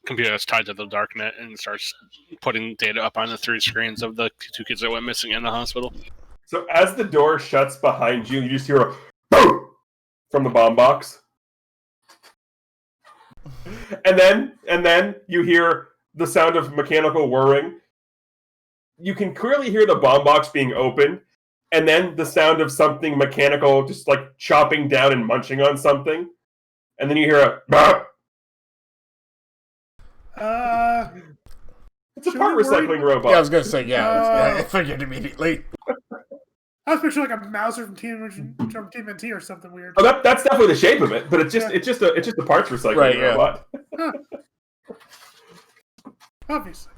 computer that's tied to the darknet and starts putting data up on the 3 screens of the 2 kids that went missing in the hospital.
So as the door shuts behind you, you just hear a boom from the bomb box. And then you hear the sound of mechanical whirring. You can clearly hear the bomb box being opened, and then the sound of something mechanical just like chopping down and munching on something. And then you hear a bah! It's a part recycling robot.
Yeah, I was gonna say
Uh,
I figured immediately.
I was picturing like a Mouser from TMNT or something weird.
Oh, that's definitely the shape of it, but it's just a parts recycling
Right, yeah.
robot.
Obviously.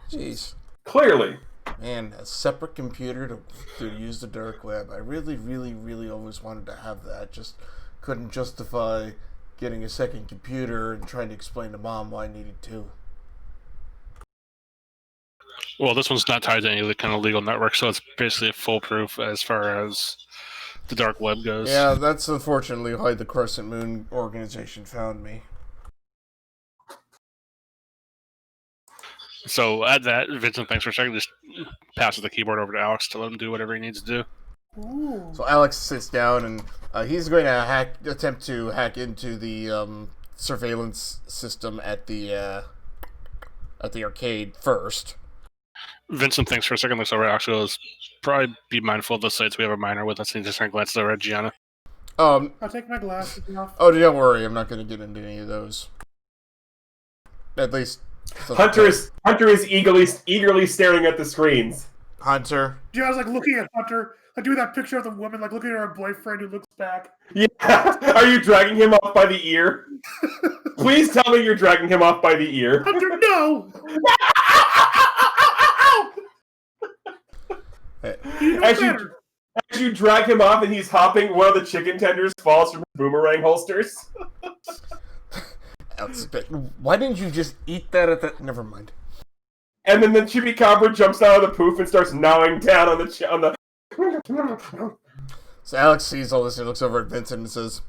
Jeez,
Clearly.
man, a separate computer to use the dark web. I really, really, really always wanted to have that. Just couldn't justify getting a second computer and trying to explain to Mom why I needed 2.
Well, this one's not tied to any of the kind of legal network, so it's basically foolproof as far as the dark web goes.
Yeah, that's unfortunately why the Crescent Moon organization found me.
So at that, Vincent, thanks for checking. Just passes the keyboard over to Alex to let him do whatever he needs to do.
Ooh.
So Alex sits down and he's going to attempt to hack into the surveillance system at the arcade first.
Vincent thinks for a second, looks over at Alex, goes, probably be mindful of the sites. We have a minor with us, and he just kind of glances over at Gianna.
I'll take my glasses off.
Oh, don't worry, I'm not going to get into any of those. At least
Hunter is eagerly staring at the screens.
Hunter.
Yeah, I was like looking at Hunter, like doing that picture of the woman, like looking at her boyfriend who looks back.
Yeah. Are you dragging him off by the ear? Please tell me you're dragging him off by the ear.
Hunter, no! You know better.
As you drag him off and he's hopping, one of the chicken tenders falls from his boomerang holsters.
Why didn't you just eat that at that? Never mind.
And then the chupacabra jumps out of the poof and starts gnawing down on the.
So Alex sees all this and looks over at Vincent and says,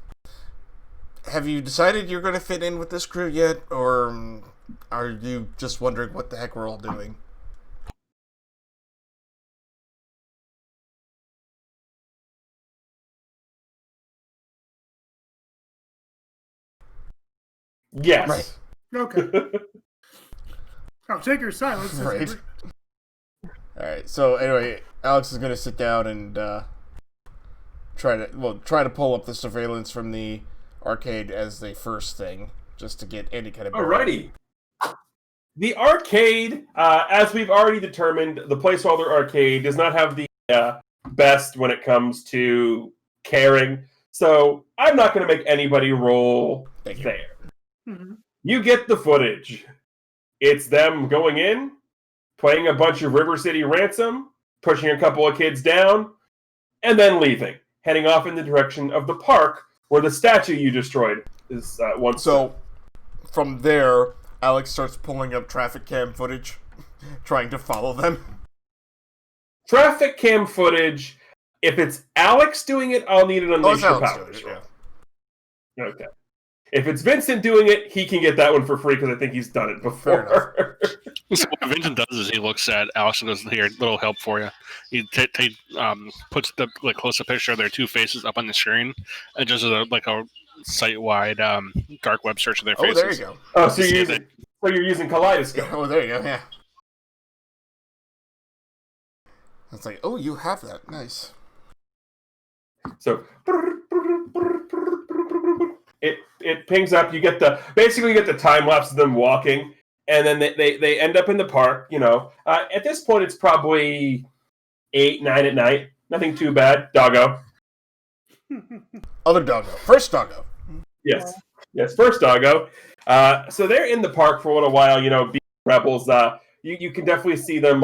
"Have you decided you're going to fit in with this crew yet, or are you just wondering what the heck we're all doing?"
Yes.
Right.
Okay. I'll take your silence.
Right. Alright, so anyway, Alex is going to sit down and try to pull up the surveillance from the arcade as the first thing, just to get any kind of...
Alrighty. The arcade, as we've already determined, the placeholder arcade does not have the best when it comes to caring, so I'm not going to make anybody roll there.
Mm-hmm.
You get the footage. It's them going in, playing a bunch of River City Ransom, pushing a couple of kids down, and then leaving, heading off in the direction of the park where the statue you destroyed is once.
So, from there, Alex starts pulling up traffic cam footage, trying to follow them.
Traffic cam footage. If it's Alex doing it, I'll need an Unleash Your Powers. Yeah. Okay. If it's Vincent doing it, he can get that one for free because I think he's done it before.
So what Vincent does is he looks at Alex and goes, "Here, little help for you." He puts the close-up picture of their 2 faces up on the screen and just a site-wide dark web search of their faces.
Oh, there you go.
Oh, so you're using Kaleidoscope.
Oh, there you go, yeah. It's like, oh, you have that. Nice.
So it pings up. You get the time lapse of them walking, and then they end up in the park. At this point it's probably 8, 9 at night. Nothing too bad. Doggo.
Other doggo. First doggo.
Yes, first doggo. So they're in the park for a little while. Being rebels. You can definitely see them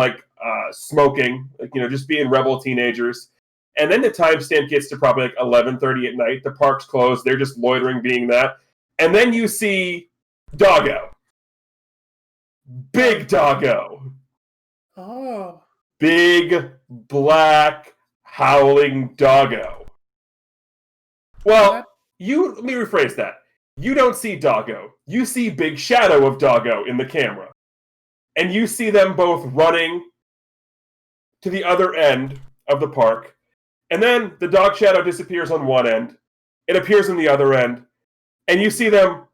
smoking. Just being rebel teenagers. And then the timestamp gets to probably 11:30 at night. The park's closed. They're just loitering, being that. And then you see Doggo. Big Doggo.
Oh.
Big, black, howling Doggo. Well, let me rephrase that. You don't see Doggo. You see Big Shadow of Doggo in the camera. And you see them both running to the other end of the park. And then the dog shadow disappears on one end. It appears on the other end. And you see them,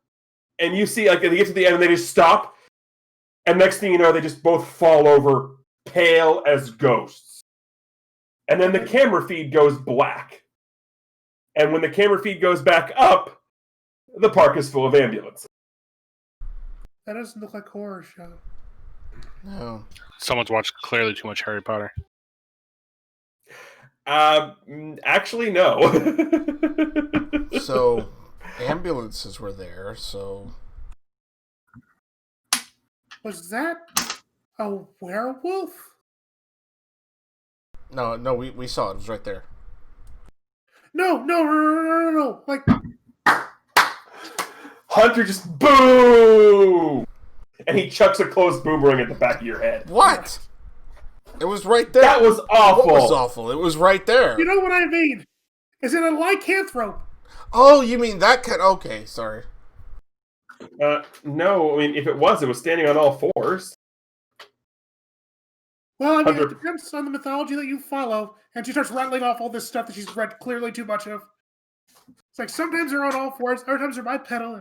and you see, like, they get to the end and they just stop. And next thing you know, they just both fall over, pale as ghosts. And then the camera feed goes black. And when the camera feed goes back up, the park is full of ambulances.
That doesn't look like a horror show.
No.
Someone's watched clearly too much Harry Potter.
Actually, no.
So, ambulances were there, so...
Was that a werewolf?
No, we saw it. It was right there.
No. Like,
Hunter just boom! And he chucks a closed boomerang at the back of your head.
What? It was right there.
That was awful.
What was awful? It was right there.
you know what I mean? Is it a lycanthrope?
Oh, you mean that kind? Okay, sorry.
No, I mean, if it was standing on all fours.
Well, I mean,
Hunter.
it depends on the mythology that you follow. And she starts rattling off all this stuff that she's read clearly too much of. It's like sometimes they're on all fours, other times they're bipedal.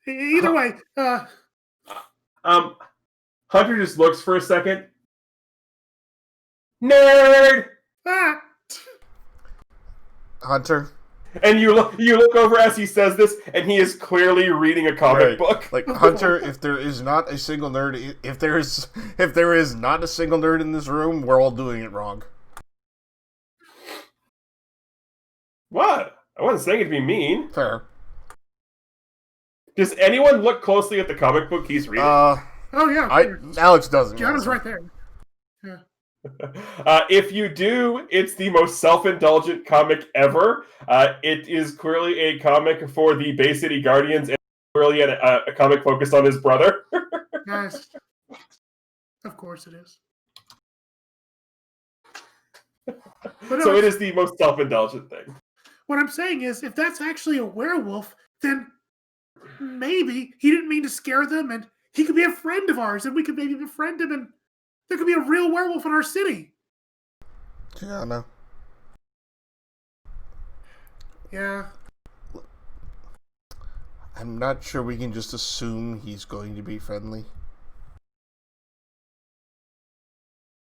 Either way,
Hunter just looks for a second. Nerd!
ah,
Hunter?
And you look over as he says this, and he is clearly reading a comic
Right.
book.
Like, Hunter, if there is not a single nerd, if there is not a single nerd in this room, we're all doing it wrong.
What? I wasn't saying it to be mean.
Fair.
Does anyone look closely at the comic book he's reading?
oh yeah,
Alex doesn't.
Gianna's right there.
If you do, it's the most self-indulgent comic ever. It is clearly a comic for the Bay City Guardians, and clearly a comic focused on his brother.
Guys, of course it is. But no,
So it is the most self-indulgent thing.
what I'm saying is, if that's actually a werewolf, then maybe he didn't mean to scare them, and he could be a friend of ours, and we could maybe befriend him, and there could be a real werewolf in our city.
Yeah, no.
Yeah.
I'm not sure we can just assume he's going to be friendly.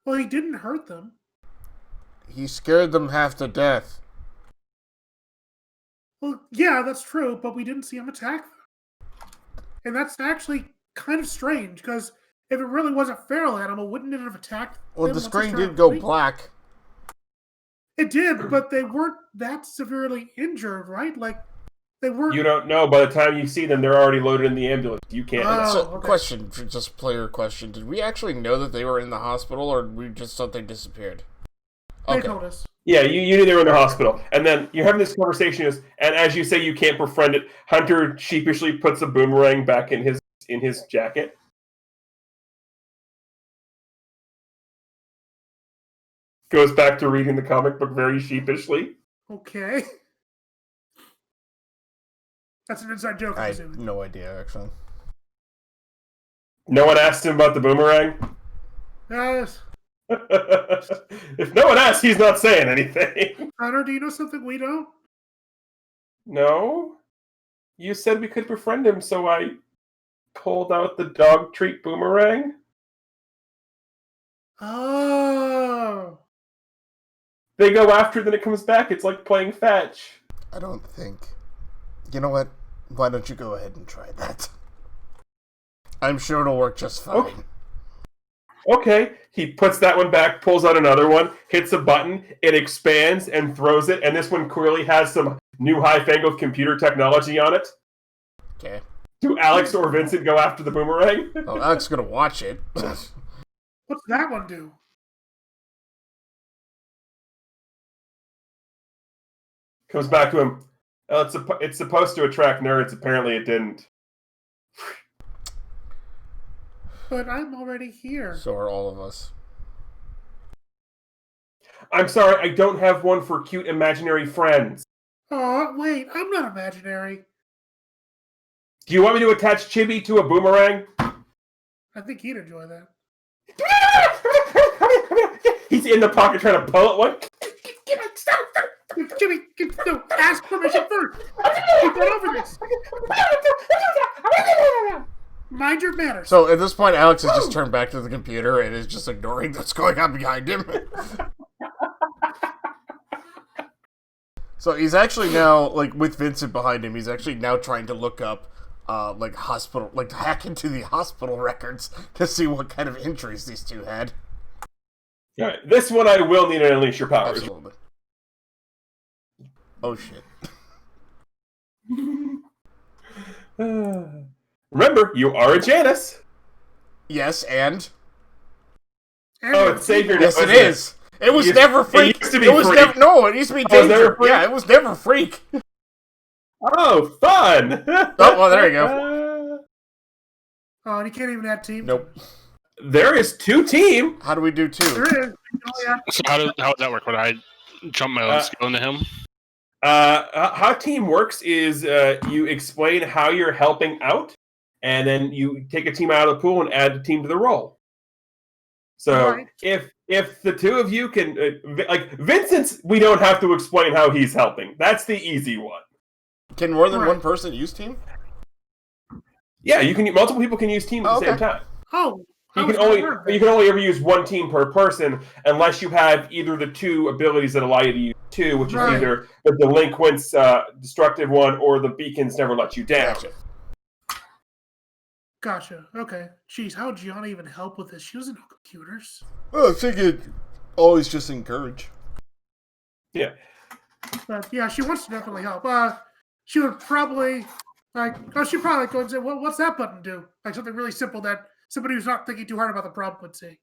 Well, he didn't hurt them.
He scared them half to death.
Well, yeah, that's true, but we didn't see him attack them. And that's actually kind of strange, because if it really was a feral animal, wouldn't it have attacked
Well,
them
the
once
screen
they started
did go
bleeding?
black.
It did, but they weren't that severely injured, right? Like, they weren't...
You don't know. By the time you see them, they're already loaded in the ambulance. You can't.
Oh,
So,
okay.
question, just player question. Did we actually know that they were in the hospital, or we just thought they disappeared?
They
Okay.
told us.
Yeah, you knew they were in the hospital. And then you're having this conversation, and as you say you can't befriend it, Hunter sheepishly puts a boomerang back in his jacket. Goes back to reading the comic book very sheepishly.
Okay. That's an inside joke,
I
I'm
had
assuming.
no idea, actually.
No one asked him about the boomerang.
Yes.
If no one asks, he's not saying anything.
Connor, do you know something we don't?
No? You said we could befriend him, so I pulled out the dog treat boomerang.
Oh.
They go after it, then it comes back. It's like playing fetch.
I don't think... You know what? Why don't you go ahead and try that? I'm sure it'll work just fine.
Okay, he puts that one back, pulls out another one, hits a button, it expands and throws it, and this one clearly has some new high-fangled computer technology on it.
Okay.
Do Alex or Vincent go after the boomerang?
Well, Alex is gonna watch it.
What's that one do?
Comes back to him. It's supposed to attract nerds. Apparently, it didn't.
But I'm already here.
So are all of us.
I'm sorry, I don't have one for cute imaginary friends.
Oh, wait, I'm not imaginary.
Do you want me to attach Chibi to a boomerang?
I think he'd enjoy that.
He's in the pocket trying to pull it one.
Jimmy, no, ask permission first. We've gone over this. Mind your manners.
So at this point, Alex has just turned back to the computer and is just ignoring what's going on behind him. So he's actually now, like, with Vincent behind him, he's actually now trying to look up, hack into the hospital records to see what kind of injuries these two had.
All right, this one I will need to unleash your powers.
Absolutely. Oh, shit.
Remember, you are a Janus.
Yes, and?
Oh, it's Savior.
Yes, it is. It was never Freak.
It used to be Freak.
No, it used to be Danger. Yeah, it was never Freak.
Oh, fun!
Oh, well, there you go.
Oh, and he can't even add team.
Nope.
There is 2 team.
How do we do 2?
There is. Oh, yeah.
So how would that work? Would I jump my own skill into him?
How team works is you explain how you're helping out, and then you take a team out of the pool and add a team to the roll. So
Right.
if the 2 of you can, like Vincent's, we don't have to explain how he's helping. That's the easy one.
Can more than
Right.
one person use team?
Yeah, you can. Multiple people can use team at the same time.
Oh,
You
how
can
does that
only
work?
you can only ever use 1 team per person unless you have either the 2 abilities that allow you to use 2, which is
Right.
either the Delinquent's destructive one or the Beacons never let you down.
Gotcha.
Gotcha. Okay. Jeez, how would Gianna even help with this? She doesn't know computers.
Well, I figured always just encourage.
Yeah.
But yeah, she wants to definitely help. She would probably she'd probably go and say, "Well, what's that button do?" Like something really simple that somebody who's not thinking too hard about the problem would say.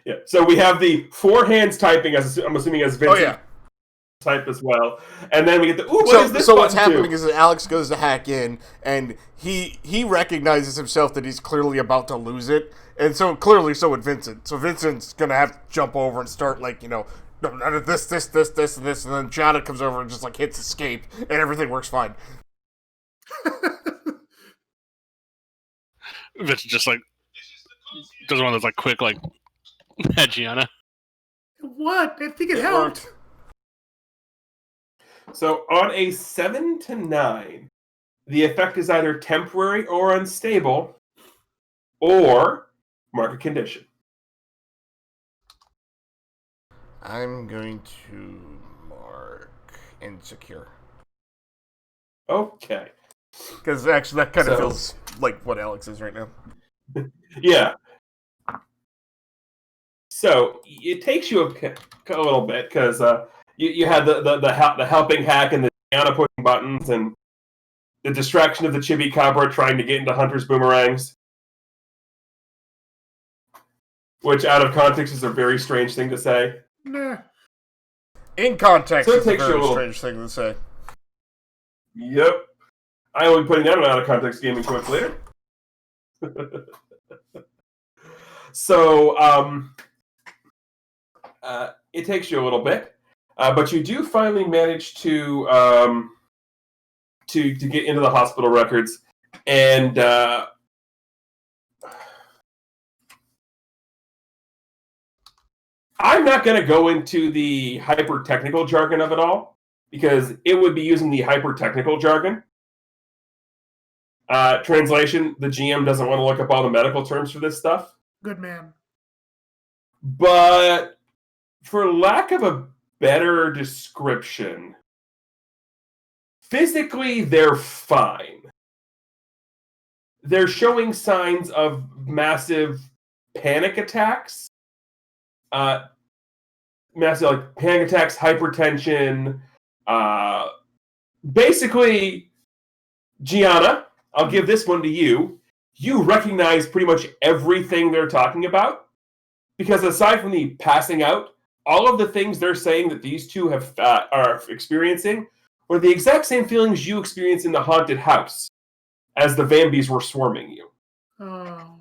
Yeah. So we have the 4 hands typing, as I'm assuming as Vincent
Oh, yeah.
type as well, and then we get the what is this
So what's
button do?
happening is that Alex goes to hack in, and he recognizes himself that he's clearly about to lose it, and so clearly so would Vincent. So Vincent's gonna have to jump over and start no, this, and this, and then Gianna comes over and just hits escape, and everything works fine.
It's just does one of those quick Gianna.
What? I think it
It
helped.
worked.
So on a 7 to 9, the effect is either temporary or unstable, or market condition.
I'm going to mark insecure.
Okay.
Because actually that kind of
So-
feels like what Alex is right now.
Yeah. So it takes you a little bit because you had the helping hack and the Gianna pushing buttons and the distraction of the Chibi Cobra trying to get into Hunter's boomerangs, which out of context is a very strange thing to say.
Nah.
In context,
So it
it's a
takes you a
very
little-
strange thing to say.
Yep. I will be putting that on out of context gaming quotes later. So it takes you a little bit, but you do finally manage to get into the hospital records, and I'm not going to go into the hyper technical jargon of it all because it would be using the hyper technical jargon. Translation: the GM doesn't want to look up all the medical terms for this stuff.
Good man.
But for lack of a better description, physically they're fine. They're showing signs of massive panic attacks. Massive panic attacks, hypertension. Basically, Gianna, I'll give this one to you. You recognize pretty much everything they're talking about. Because aside from the passing out all of the things they're saying that these two are experiencing were the exact same feelings you experienced in the haunted house as the Vambies were swarming you.
Oh,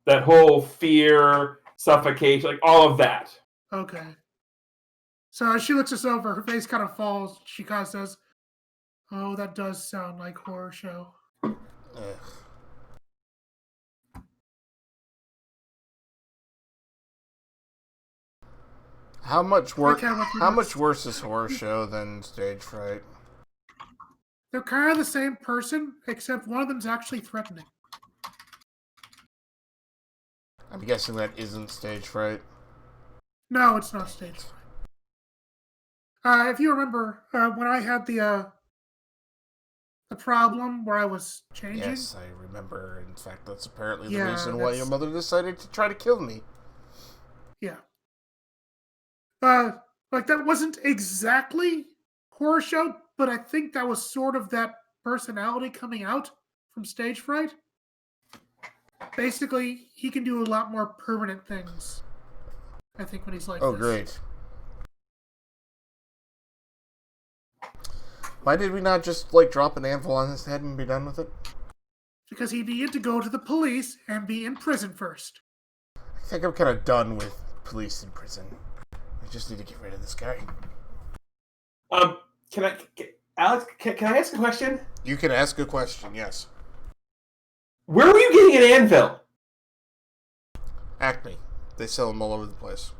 That whole fear, suffocation, like all of that.
okay. So as she looks us over, her face kind of falls. She kind of says, "Oh, that does sound like horror show."
Ugh. How much worse?
Okay, what
How
you-
much worse is horror show than stage fright?
They're kind of the same person, except one of them's actually threatening.
I'm guessing that isn't stage fright.
No, it's not stage fright. If you remember, when I had the problem where I was changing,
Yes, I remember. In fact, that's apparently the
Yeah,
reason why your
that's-
mother decided to try to kill me.
yeah. Like that wasn't exactly horror show, but I think that was sort of that personality coming out from stage fright. Basically, he can do a lot more permanent things. I think when he's like
Oh,
this.
great. Why did we not just, like, drop an anvil on his head and be done with it?
Because he needed to go to the police and be in prison first.
I think I'm kind of done with police in prison. We just need to get rid of this guy.
Alex, can I ask a question?
You can ask a question, yes.
Where were you getting an anvil?
Acme. They sell them all over the place.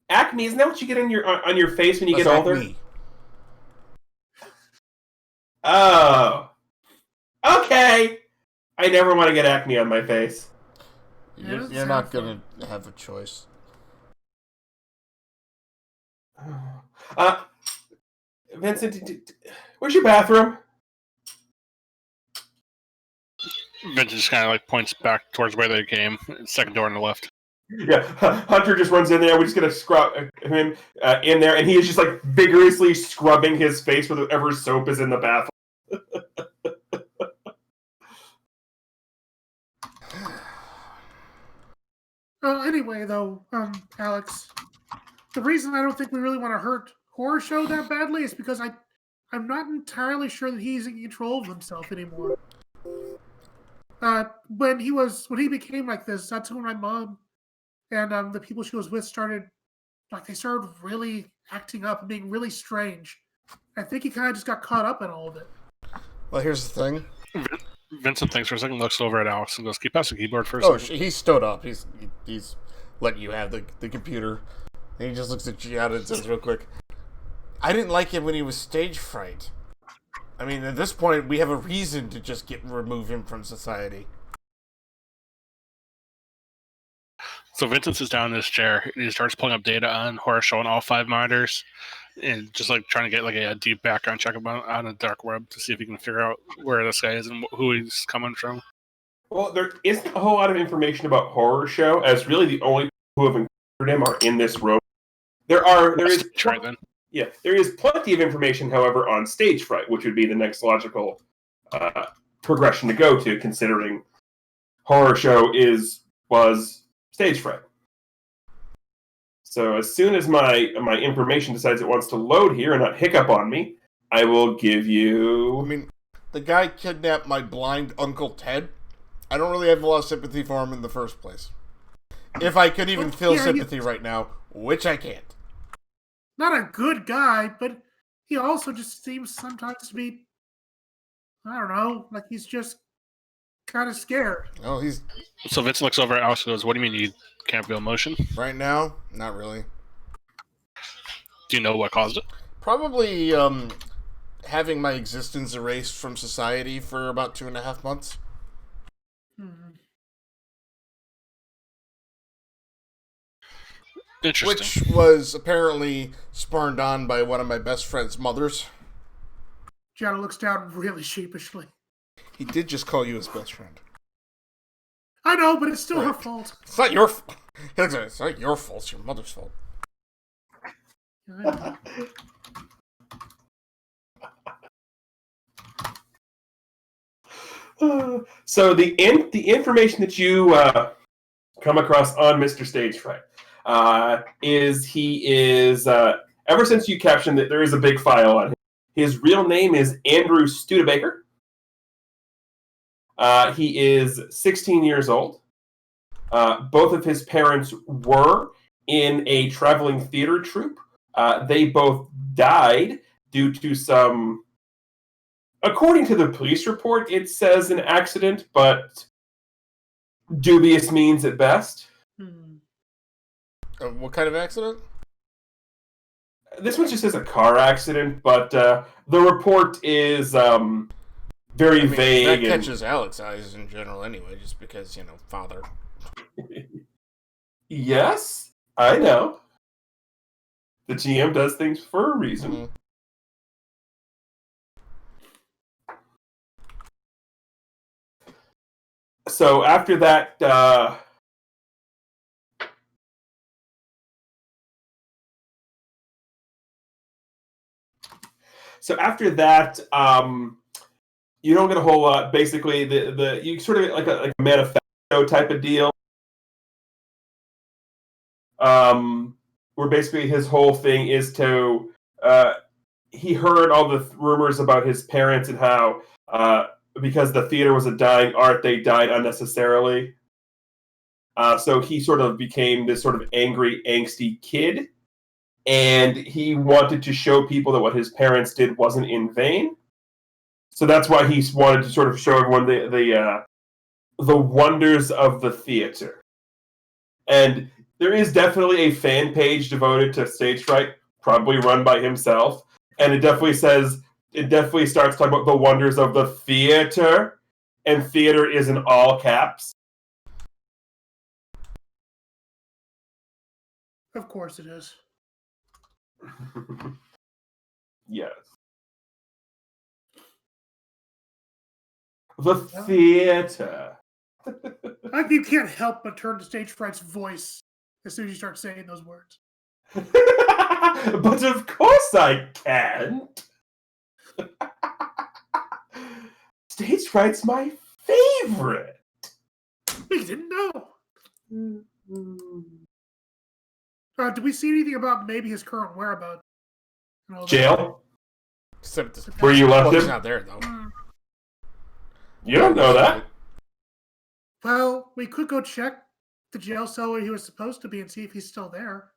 Acme, isn't that what you get on your face when you
That's
get older?
Acme.
Oh. Okay. I never want to get acne on my face.
Yeah, doesn't
You're not
sound
going to have a choice.
Vincent, where's your bathroom?
Vincent just kind of like points back towards where they came. Second door on the left.
Yeah, Hunter just runs in there. We're just gonna scrub him in there, and he is just like vigorously scrubbing his face with whatever soap is in the bathroom.
Anyway, though, Alex, the reason I don't think we really want to hurt Horror Show that badly is because I'm not entirely sure that he's in control of himself anymore. When he became like this, that's when my mom and the people she was with started really acting up and being really strange. I think he kind of just got caught up in all of it.
Well, here's the thing.
Vincent thinks for a second, looks over at Alex and goes, "Can you pass the keyboard for a
Oh,
second?"
he stood up. He's letting you have the computer. And he just looks at you out and says real quick, I didn't like him when he was stage fright. I mean, at this point, we have a reason to just remove him from society.
So Vincent sits down in his chair and he starts pulling up data on Horror Show on all 5 monitors and just like trying to get like a deep background check about on the dark web to see if he can figure out where this guy is and who he's coming from.
Well, there isn't a whole lot of information about Horror Show, as really the only people who have encountered him are in this room. There is plenty of information, however, on Stage Fright, which would be the next logical progression to go to, considering Horror Show was Stage Fright. So as soon as my information decides it wants to load here and not hiccup on me, I will give you...
I mean, the guy kidnapped my blind Uncle Ted. I don't really have a lot of sympathy for him in the first place. If I could even feel sympathy right now, which I can't.
Not a good guy, but he also just seems sometimes to be, I don't know, like he's just kind of scared.
Oh, he's...
So Vincent looks over at Alex and goes, "What do you mean you can't feel emotion?
Right now, not really.
Do you know what caused it?"
Probably, having my existence erased from society for about 2.5 months.
Interesting.
Which was apparently spurned on by one of my best friend's mothers.
Gianna looks down really sheepishly.
He did just call you his best friend.
I know, but it's still her
Right.
fault.
It's not your fault. It's not your fault, it's your mother's fault.
I know.
So the information that you come across on Mr. Stage Fright is ever since you captioned that there is a big file on him. His real name is Andrew Studebaker. He is 16 years old. Both of his parents were in a traveling theater troupe. They both died due to some, according to the police report, it says an accident, but dubious means at best.
What kind of accident?
This one just says a car accident, but the report is very vague.
That catches Alex's eyes in general anyway, just because, father.
Yes, I know. The GM does things for a reason.
Mm-hmm.
So after that, you don't get a whole lot. Basically, you sort of get like a manifesto type of deal, where basically his whole thing is to he heard all the rumors about his parents and how because the theater was a dying art, they died unnecessarily. So he sort of became this sort of angry, angsty kid, and he wanted to show people that what his parents did wasn't in vain. So that's why he wanted to sort of show everyone the wonders of the theater. And there is definitely a fan page devoted to Stage Fright, probably run by himself, and it definitely starts talking about the wonders of the theater, and theater is in all caps.
Of course it is.
Yes. The theater.
You can't help but turn to Stage Fright's voice as soon as you start saying those words.
But of course I can't. Stage Fright's my favorite.
We didn't know. Did we see anything about maybe his current whereabouts?
Jail?
Except
where you left
he's
him?
not there, though.
You don't know that.
Well, we could go check the jail cell where he was supposed to be and see if he's still there.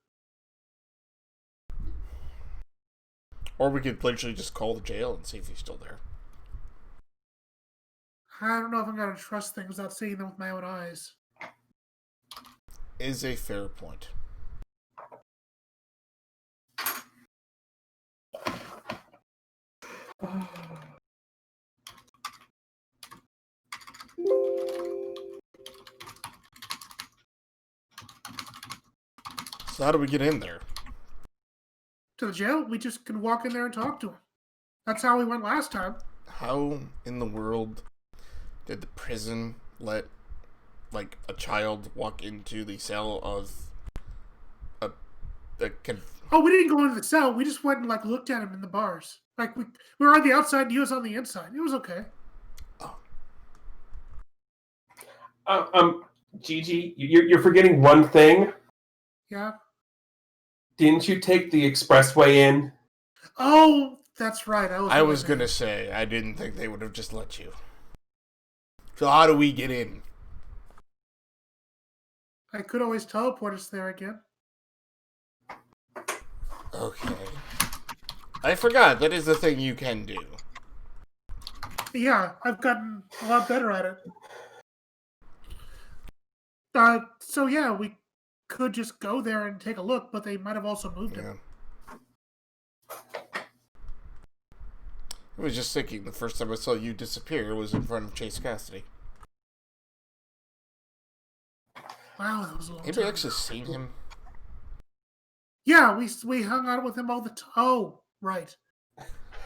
Or we could literally just call the jail and see if he's still there.
I don't know if I'm going to trust things without seeing them with my own eyes.
Is a fair point. So how do we get in there?
To the jail? We just can walk in there and talk to him. That's how we went last time.
How in the world did the prison let, a child walk into the cell of
Oh, we didn't go into the cell. We just went and, looked at him in the bars. We were on the outside and he was on the inside. It was okay.
Gigi, you're forgetting one thing.
Yeah?
Didn't you take the expressway in?
Oh, that's right.
I was going to say, I didn't think they would have just let you. So how do we get in?
I could always teleport us there again.
Okay. I forgot, that is the thing you can do.
Yeah, I've gotten a lot better at it. So yeah, we could just go there and take a look, but they might have also moved him.
I was just thinking, the first time I saw you disappear was in front of Chase Cassidy.
Wow, that was a long time.
Have you actually seen him?
Yeah, we hung out with him all the time. Oh, right.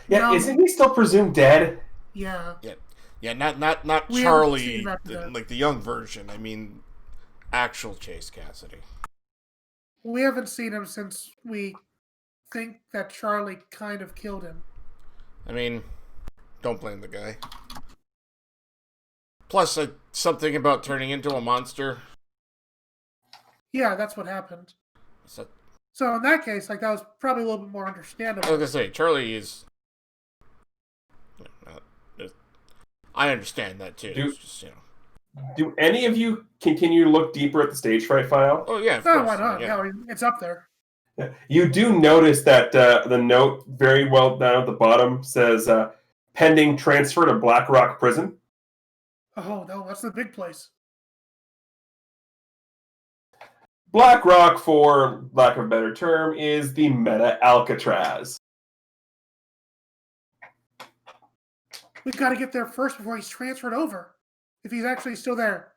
Yeah, isn't he still presumed dead?
Yeah.
Yeah, not
We
Charlie,
haven't seen him after
the young version. I mean, actual Chase Cassidy.
We haven't seen him since we think that Charlie kind of killed him.
I mean, don't blame the guy. Plus, something about turning into a monster.
Yeah, that's what happened.
So,
So in that case, like that was probably a little bit more
I
understandable.
was gonna say Charlie is. I understand that too. It's just,
Do any of you continue to look deeper at the stage fright file?
Oh yeah, of
Oh,
course.
why not?
Yeah.
Yeah, it's up there.
You do notice that the note very well down at the bottom says pending transfer to Black Rock Prison.
Oh no, that's the big place.
Black Rock, for lack of a better term, is the meta Alcatraz.
We've got to get there first before he's transferred over. If he's actually still there.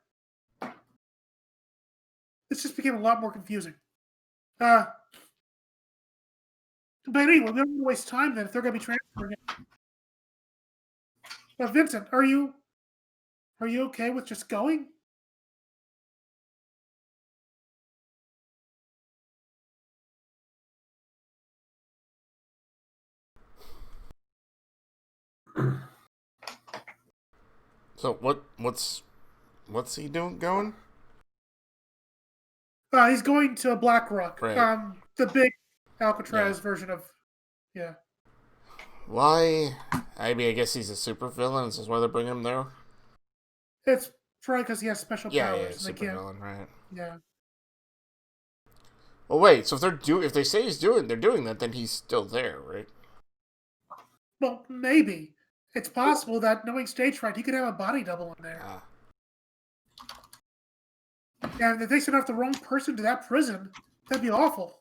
This just became a lot more confusing. But anyway, we don't want to waste time then if they're going to be transferring it. Vincent, are you okay with just going?
So what's he doing? Going?
He's going to Black Rock.
Right.
The big Alcatraz version of, yeah.
Why? I mean, I guess he's a super villain. This is why they're bringing him there.
It's probably because he has special powers.
Yeah,
and they
super
can't-
villain, right?
Yeah.
Well, wait. So if they say they're doing that, then he's still there, right?
Well, maybe. It's possible that knowing stage fright, he could have a body double in there.
Ah.
And if they send off the wrong person to that prison, that'd be awful.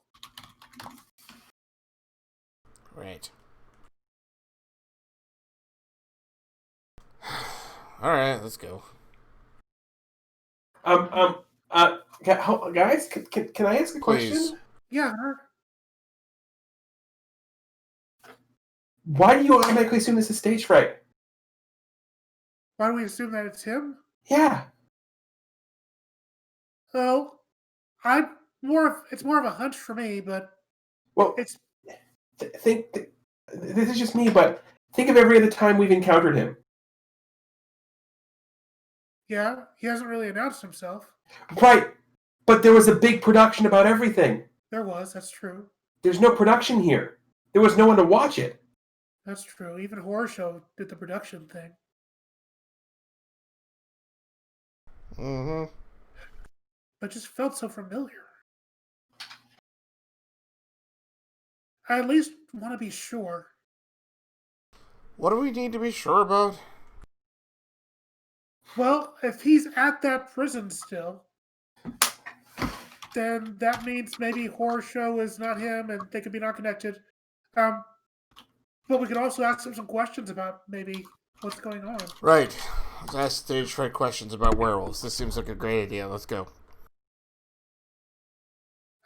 Right. All right, let's go.
Guys, can I ask a question?
Please.
Yeah.
Why do you automatically assume this is stage fright?
Why do we assume that it's him?
Yeah.
Well, it's more of a hunch for me, but
Well,
it's
this is just me, but think of every other time we've encountered him.
yeah, he hasn't really announced himself.
Right. But there was a big production about everything.
That's true.
There's no production here. There was no one to watch it.
That's true. Even Horror Show did the production thing.
Mm-hmm.
But just felt so familiar. I at least want to be sure.
What do we need to be sure about?
Well, if he's at that prison still, then that means maybe Horror Show is not him and they could be not connected. But we could also ask him some questions about maybe what's going on.
Right. Let's ask stage fright questions about werewolves. This seems like a great idea. Let's go.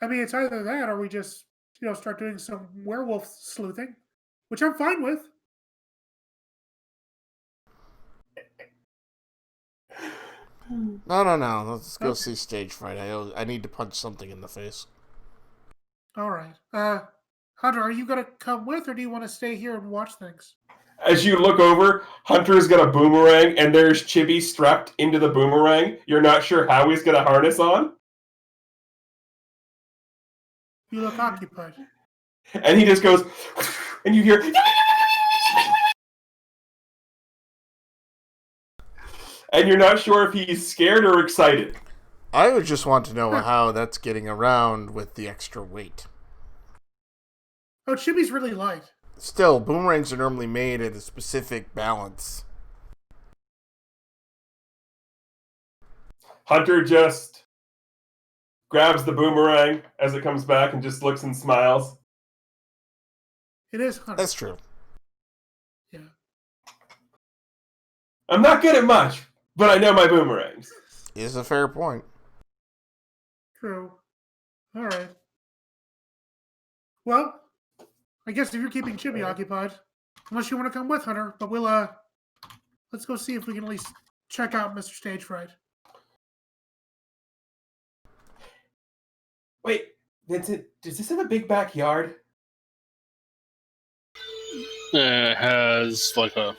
I mean, it's either that or we just, start doing some werewolf sleuthing, which I'm fine with.
No. Let's go
Okay.
see stage fright. I need to punch something in the face.
All right. Hunter, are you going to come with or do you want to stay here and watch things?
As you look over, Hunter's got a boomerang, and there's Chibi strapped into the boomerang. You're not sure how he's got a harness on.
You look occupied.
And he just goes, and you hear, and you're not sure if he's scared or excited.
I would just want to know how that's getting around with the extra weight.
Oh, Chibi's really light.
Still, boomerangs are normally made at a specific balance.
Hunter just grabs the boomerang as it comes back and just looks and smiles.
It is Hunter.
That's true.
Yeah.
I'm not good at much, but I know my boomerangs.
Is a fair point.
True. All right. Well, I guess if you're keeping Chibi occupied, unless you want to come with Hunter, but we'll let's go see if we can at least check out Mr. Stage Fright.
Wait, Vincent, does this have a big backyard?
It has like a.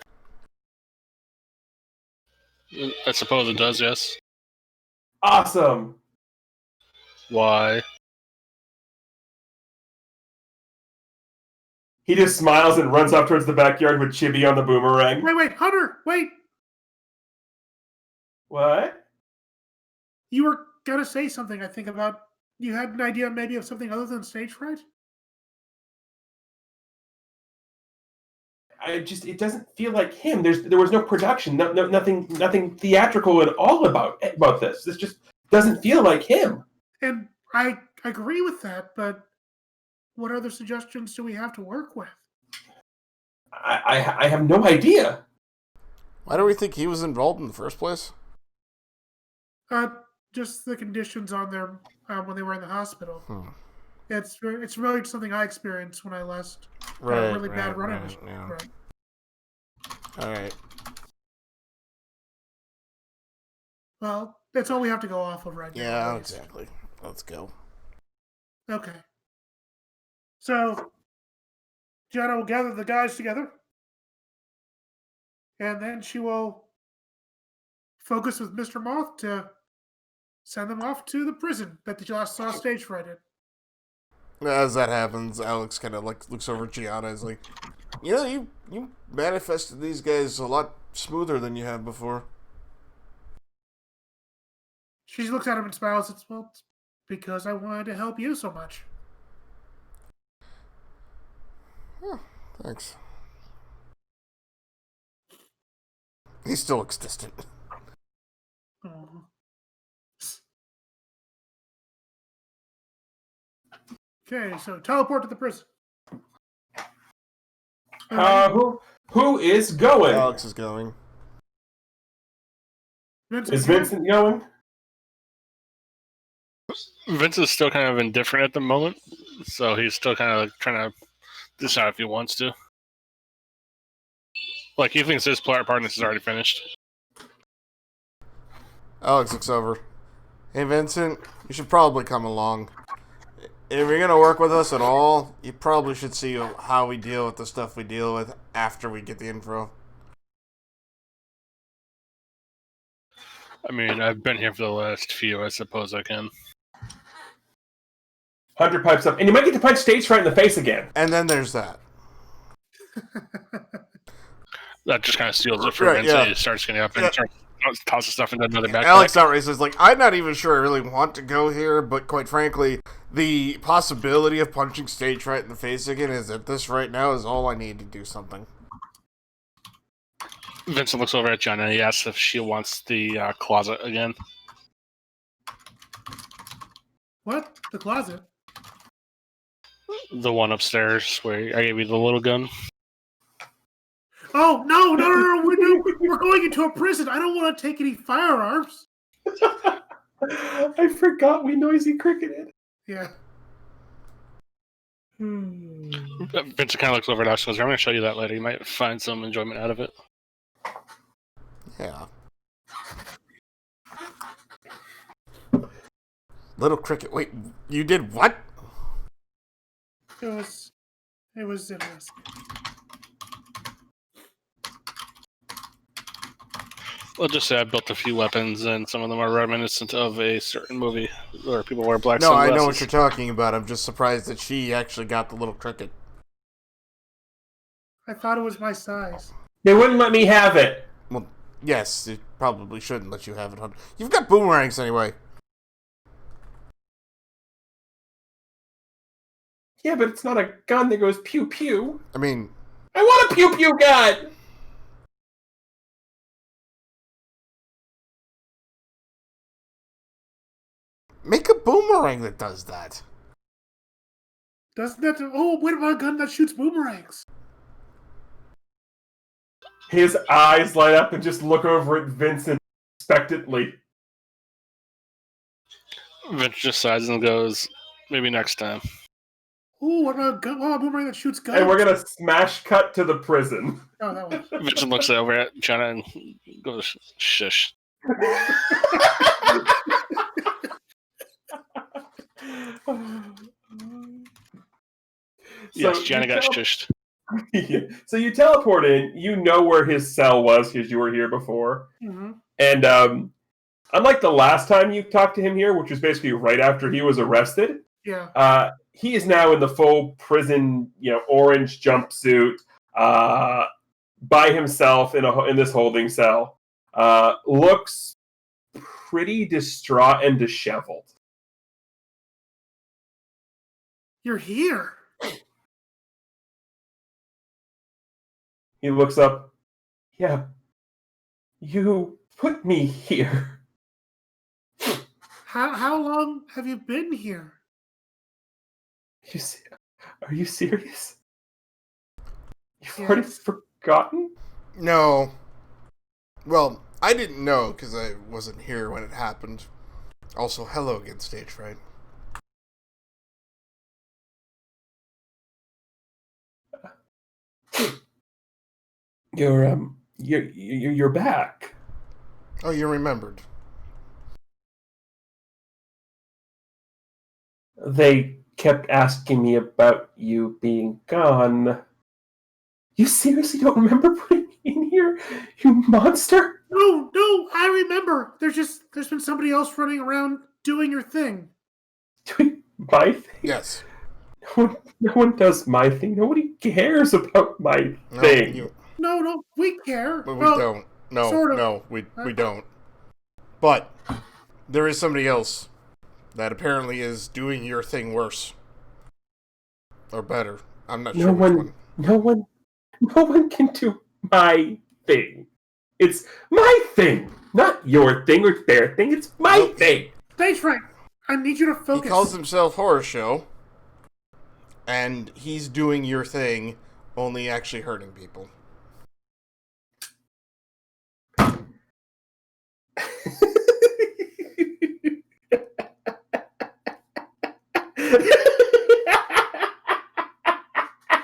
I suppose it does, yes.
Awesome.
Why?
He just smiles and runs off towards the backyard with Chibi on the boomerang.
Wait, Hunter, wait!
What?
You were gonna say something, I think, about you had an idea maybe of something other than stage fright?
It doesn't feel like him. There was no production, nothing theatrical at all about this. This just doesn't feel like him.
And I agree with that, but what other suggestions do we have to work with?
I have no idea.
Why do we think he was involved in the first place?
Just the conditions on their when they were in the hospital. It's really something I experienced when I last had a really bad run of it.
Yeah.
Right.
All right.
Well, that's all we have to go off of right now.
Yeah,
I guess.
exactly. Let's go.
Okay. So, Jenna will gather the guys together, and then she will focus with Mr. Moth to send them off to the prison that the last saw stage fright in.
As that happens, Alex kind of looks over at Gianna and is like, you manifested these guys a lot smoother than you have before.
She looks at him and smiles. It's because I wanted to help you so much.
Thanks. He still looks distant.
Oh. Okay, so teleport to the prison.
Who is going?
Alex is going.
Is Vincent going?
Vince is still kind of indifferent at the moment, so he's still kind of trying to decide if he wants to. Like, he thinks his part in this is already finished.
Alex looks over. Hey, Vincent, you should probably come along. If you're going to work with us at all, you probably should see how we deal with the stuff we deal with after we get the info.
I mean, I've been here for the last few. I suppose I can.
Hunter pipes up, and you might get to punch stage fright in the face again.
And then there's that.
That just kind of seals it for
Right,
Vince.
yeah.
He starts getting up and starts tossing stuff into another backpack.
Alex outright says, I'm not even sure I really want to go here, but quite frankly, the possibility of punching stage fright in the face again is that this right now is all I need to do something.
Vincent looks over at Jenna and he asks if she wants the closet again.
What? The closet?
The one upstairs where I gave you the little gun.
Oh, no, we're going into a prison. I don't want to take any firearms.
I forgot we noisy cricketed.
Yeah.
Vincent kind of looks over at us and goes, I'm going to show you that later. You might find some enjoyment out of it.
Yeah. Little cricket. Wait, you did what?
It was interesting.
Let's just say I built a few weapons, and some of them are reminiscent of a certain movie where people wear black
No, I
sunglasses.
know what you're talking about. I'm just surprised that she actually got the little cricket.
I thought it was my size.
They wouldn't let me have it.
Well, yes, it probably shouldn't let you have it. You've got boomerangs anyway.
Yeah, but it's not a gun that goes pew pew.
I mean,
I want a pew pew gun.
make a boomerang that does that.
Doesn't that? Oh, what about a gun that shoots boomerangs?
His eyes light up and just look over at Vincent expectantly.
Vince just sighs and goes, maybe next time.
Oh, what about a boomerang that shoots guns?
And we're gonna smash cut to the prison.
Oh, that one.
Vincent looks over at Jenna and goes, shush. Yes, Jenna got shushed.
So you teleport in. You know where his cell was because you were here before.
Mm-hmm.
And unlike the last time you talked to him here, which was basically right after he was arrested, he is now in the full prison, orange jumpsuit, by himself in this holding cell. Looks pretty distraught and disheveled.
You're here.
He looks up. Yeah, you put me here.
How long have you been here?
Are you serious? You've
Yes.
already forgotten?
No. Well, I didn't know because I wasn't here when it happened. Also, hello again, Stage Fright.
You're back.
Oh, you remembered.
They kept asking me about you being gone. You seriously don't remember putting me in here, you monster?
No, I remember. There's been somebody else running around doing your thing.
Doing my thing?
Yes.
No one does my thing. Nobody cares about my thing.
No, we care.
But we don't. No,
sort of.
no, we don't. But there is somebody else that apparently is doing your thing worse. Or better. I'm not sure which one.
No one can do my thing. It's my thing, not your thing or their thing. It's my thing.
Stage Fright, I need you to focus.
He calls himself Horror Show, and he's doing your thing, only actually hurting people.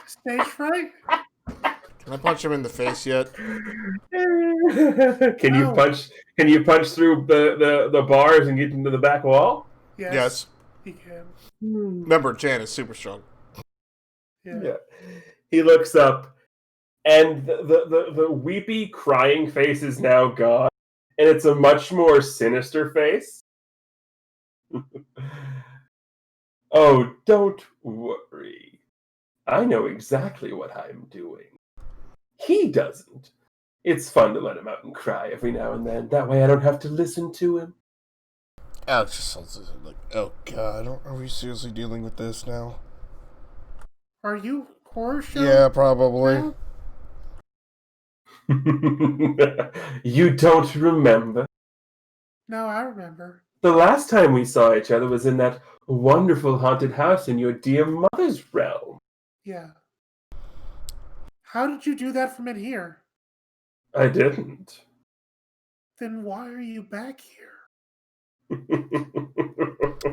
Stage Fright?
Can I punch him in the face yet?
Can you punch through the bars and get into the back wall?
Yes.
He can.
Remember, Jan is super strong.
Yeah.
He looks up, and the weepy, crying face is now gone, and it's a much more sinister face. Oh, don't worry. I know exactly what I'm doing. He doesn't. It's fun to let him out and cry every now and then. That way I don't have to listen to him.
Alex just sounds like, oh god, are we seriously dealing with this now?
Are you Horror Show?
Yeah, probably.
You don't remember?
No, I remember.
The last time we saw each other was in that wonderful haunted house in your dear mother's realm.
Yeah. How did you do that from in here?
I didn't.
Then why are you back here?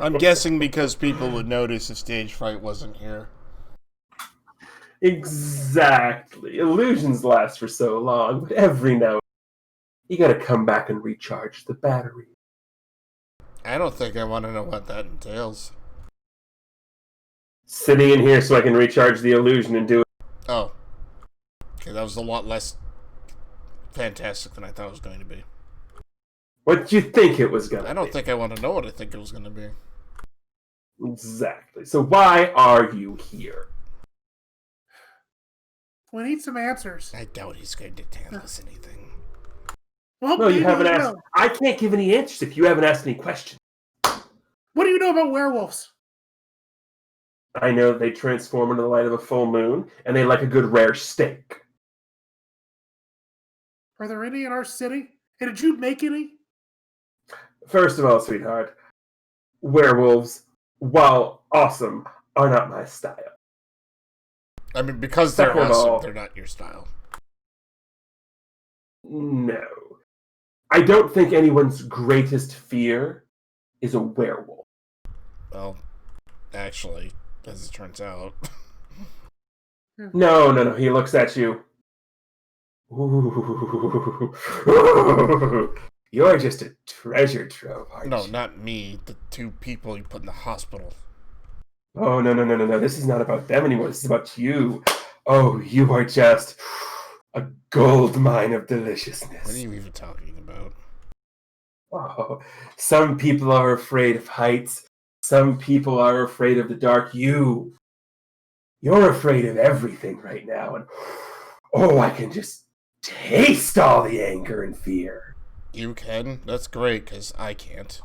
I'm guessing because people would notice if Stage Fright wasn't here.
Exactly. Illusions last for so long, but every now and then you gotta come back and recharge the battery.
I don't think I want to know what that entails.
Sitting in here so I can recharge the illusion and do it.
Oh. Okay, that was a lot less fantastic than I thought it was going to be.
What did you think it was gonna be?
I don't think I want to know what I think it was going to be.
Exactly. So why are you here?
We need some answers.
I doubt he's going to tell us anything.
Well,
No, you
maybe
haven't
we
asked.
will.
I can't give any answers if you haven't asked any questions.
What do you know about werewolves?
I know they transform into the light of a full moon, and they like a good rare steak.
Are there any in our city? And did you make any?
First of all, sweetheart, werewolves, while awesome, are not my style.
I mean, because they're
Second of all-
awesome, they're not your style.
No. I don't think anyone's greatest fear is a werewolf.
Well, actually, as it turns out.
No. He looks at you. Ooh. You're just a treasure trove, aren't
No,
you?
not me. The two people you put in the hospital.
Oh, no. This is not about them anymore. This is about you. Oh, you are just a gold mine of deliciousness.
What are you even talking about?
Oh, some people are afraid of heights. Some people are afraid of the dark. You're afraid of everything right now. And oh, I can just taste all the anger and fear.
You can? That's great, because I can't.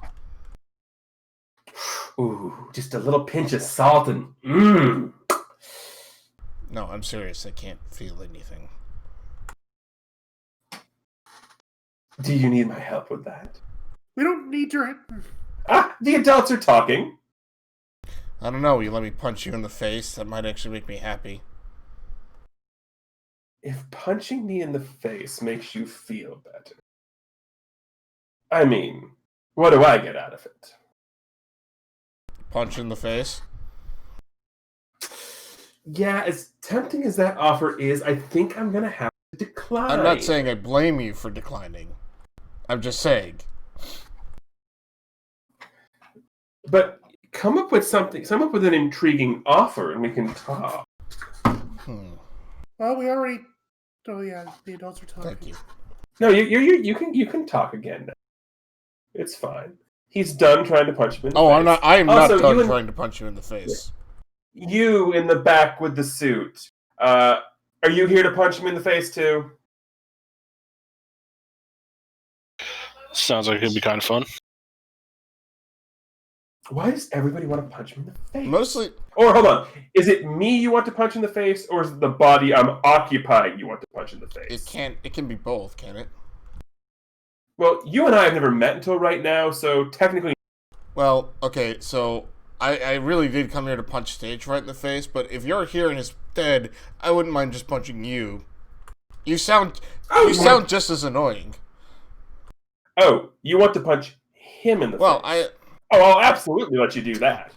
Ooh, just a little pinch of salt and mmm.
No, I'm serious. I can't feel anything.
Do you need my help with that?
We don't need your.
Ah, the adults are talking.
I don't know. You let me punch you in the face? That might actually make me happy.
If punching me in the face makes you feel better, I mean, what do I get out of it?
Punch in the face?
Yeah, as tempting as that offer is, I think I'm gonna have to decline.
I'm not saying I blame you for declining. I'm just saying.
But come up with something. Come up with an intriguing offer, and we can talk.
Well, we already. Oh yeah, the adults are talking.
Thank you.
No, you can talk again now. It's fine. He's done trying to punch him in the face.
I am not
Also,
done trying to punch you in the face.
You in the back with the suit. Are you here to punch him in the face too?
Sounds like it'd be kind of fun.
Why does everybody want to punch him in the face?
Mostly,
Or hold on, is it me you want to punch in the face, or is it the body I'm occupying you want to punch in the face?
it can be both, can it?
Well, you and I have never met until right now, so technically.
Well, okay, so I really did come here to punch Stage right in the face, but if you're here and he's dead, I wouldn't mind just punching you. You sound just as annoying.
Oh, you want to punch him in the face? Oh, I'll absolutely let you do that.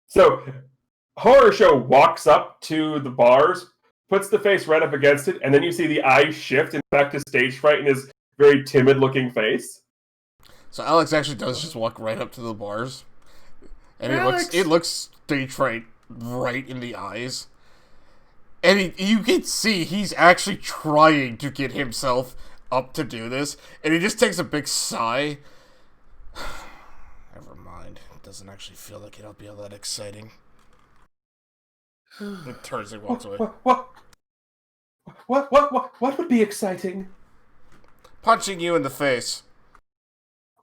So, Horror Show walks up to the bars, puts the face right up against it, and then you see the eyes shift and back to Stage Fright in his very timid-looking face.
So Alex actually does just walk right up to the bars, and
Alex!
it looks Stage Fright right in the eyes, and you can see he's actually trying to get himself up to do this, and he just takes a big sigh. Never mind. It doesn't actually feel like it'll be all that exciting. It turns and walks away.
What would be exciting?
Punching you in the face.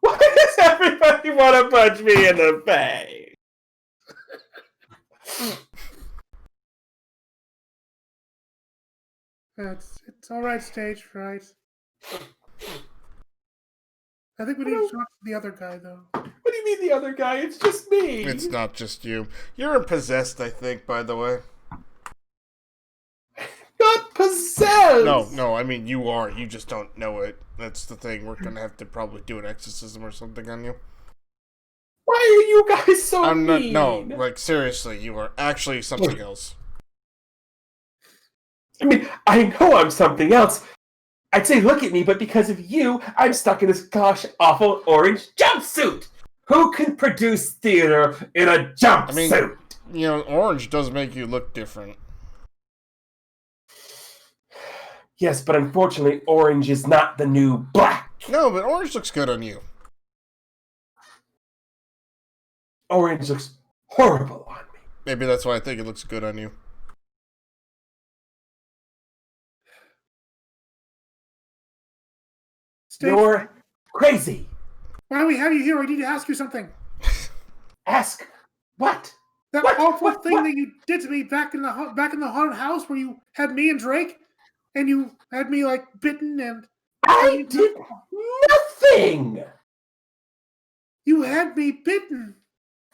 Why does everybody want to punch me in the face?
It's all right, Stage Fright. I think we need to talk to the other guy, though.
What do you mean the other guy? It's just me.
It's not just you. You're possessed, I think, by the way.
Not possessed!
No, I mean, you are. You just don't know it. That's the thing. We're gonna have to probably do an exorcism or something on you.
Why are you guys so
I'm not.
mean?
No, like, seriously, you are actually something else.
I mean, I know I'm something else. I'd say look at me, but because of you, I'm stuck in this gosh awful orange jumpsuit. Who can produce theater in a jumpsuit?
I mean, you know, orange does make you look different.
Yes, but unfortunately, orange is not the new black.
No, but orange looks good on you.
Orange looks horrible on me.
Maybe that's why I think it looks good on you.
You're crazy.
Why do we have you here? I need to ask you something.
Ask what?
That
What?
awful
What?
thing
What?
that you did to me back in the haunted house where you had me and Drake, and you had me like bitten, and
I did nothing.
you had me bitten.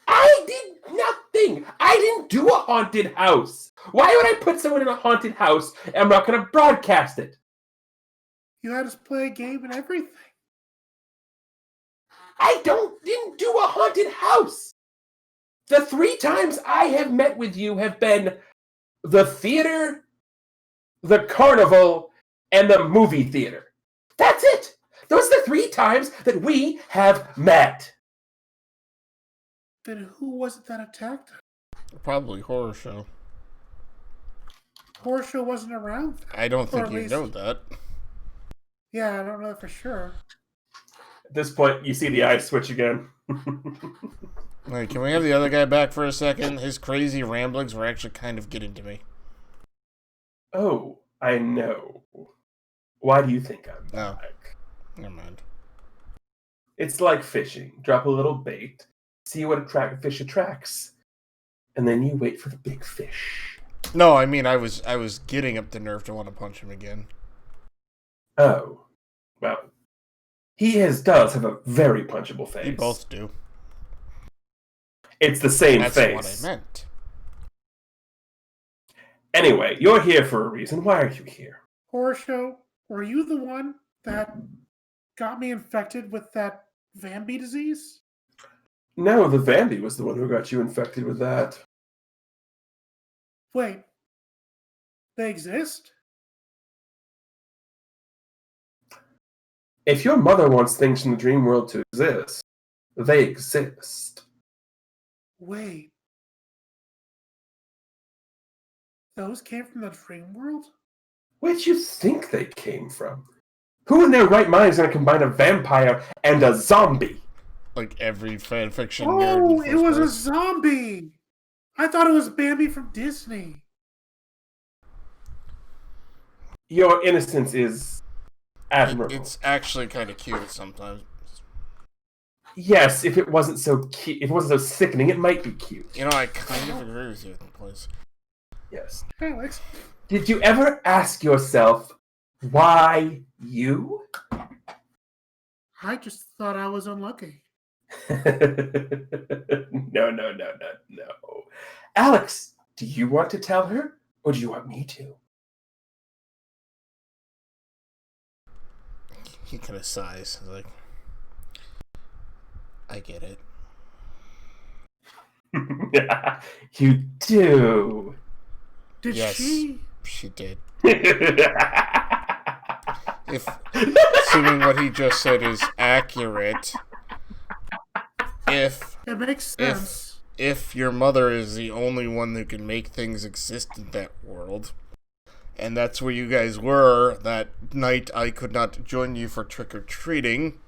I did nothing. I didn't do a haunted house. Why would I put someone in a haunted house and I'm not going to broadcast it?
You had us play a game and everything.
I didn't do a haunted house. The 3 times I have met with you have been the theater, the carnival, and the movie theater. That's it. Those are the 3 times that we have met.
Then who was it that attacked us?
Probably Horror Show.
Horror Show wasn't around.
I don't
Or
think
at
you
least-
know that.
Yeah, I don't know that for sure.
At this point, you see the eyes switch again.
Wait, can we have the other guy back for a second? His crazy ramblings were actually kind of getting to me.
Oh, I know. Why do you think I'm
No.
back?
Never mind.
It's like fishing. Drop a little bait, see what fish attracts, and then you wait for the big fish.
No, I mean I was getting up the nerve to want to punch him again.
Oh, well, does have a very punchable face.
We both do.
It's the same
That's
face.
what I meant.
Anyway, you're here for a reason. Why are you here?
Horatio, were you the one that got me infected with that Vambi disease?
No, the Vandy was the one who got you infected with that.
Wait, they exist?
If your mother wants things from the dream world to exist, they exist.
Wait. Those came from the dream world?
Where'd you think they came from? Who in their right mind is going to combine a vampire and a zombie?
Like every fanfiction nerd. in
Oh,
the
it
first
was a
place.
zombie! I thought it was Bambi from Disney.
Your innocence is admirable.
It's actually kind of cute sometimes.
Yes, if it wasn't so cute, if it wasn't so sickening, it might be cute.
You know, I kind of agree with you, please.
Yes.
Alex,
Did you ever ask yourself why you?
I just thought I was unlucky.
No. Alex, do you want to tell her, or do you want me to?
He kind of sighs. He's like, I get it.
You do.
Did
Yes.
she?
She did. If assuming what he just said is accurate, if
It makes sense.
if your mother is the only one who can make things exist in that world, and that's where you guys were that night I could not join you for trick-or-treating,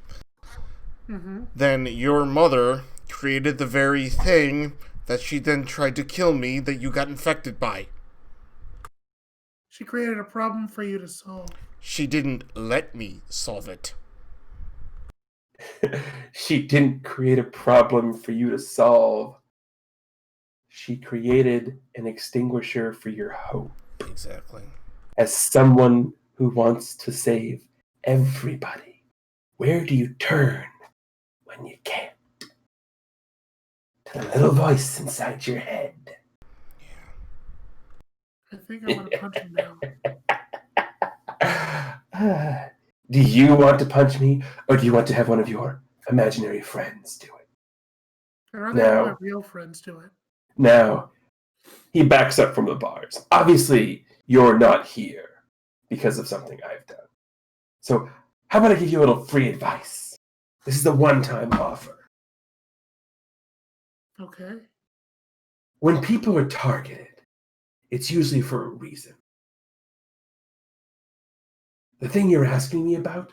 then your mother created the very thing that she then tried to kill me that you got infected by.
She created a problem for you to solve.
She didn't let me solve it.
She didn't create a problem for you to solve. She created an extinguisher for your hope.
Exactly.
As someone who wants to save everybody, where do you turn when you can't? To the little voice inside your head.
I think I want to punch him now.
Do you want to punch me, or do you want to have one of your imaginary friends do it?
I'd rather
No.
have my real friends do it.
Now, he backs up from the bars. Obviously, you're not here because of something I've done. So, how about I give you a little free advice? This is a one-time offer.
Okay.
When people are targeted, it's usually for a reason. The thing you're asking me about,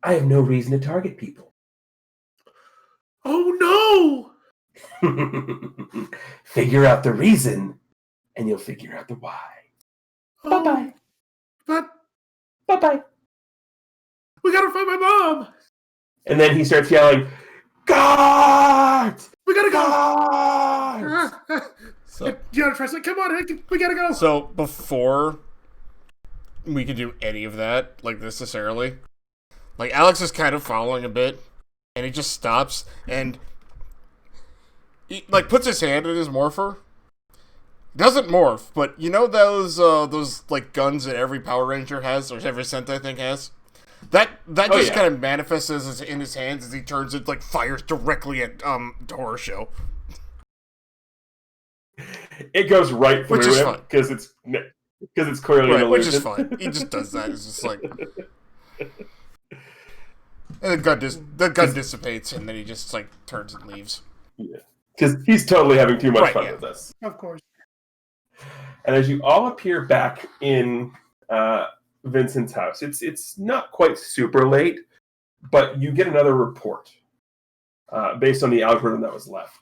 I have no reason to target people.
Oh no!
Figure out the reason, and you'll figure out the why.
Oh,
Bye-bye.
But
Bye-bye.
we gotta find my mom!
And then he starts yelling, "God!
We gotta go!
God!"
So,
You gotta trust it. Come on, Hank, we gotta go!
so before we could do any of that, like necessarily, like Alex is kind of following a bit, and he just stops and he like puts his hand in his morpher. Doesn't morph, but you know those like guns that every Power Ranger has, or every Sentai thing has. That
Oh,
just
yeah.
kind of manifests in his hands as he turns it, like fires directly at Horatio.
It goes right through
Which is
him
fine.
because it's clearly an
Right, which is
illusion.
fine. He just does that. It's just like, and the gun dissipates, and then he just like turns and leaves.
Yeah, because he's totally having too much
Right,
fun
yeah.
with this.
Of course.
And as you all appear back in Vincent's house, it's not quite super late, but you get another report based on the algorithm that was left.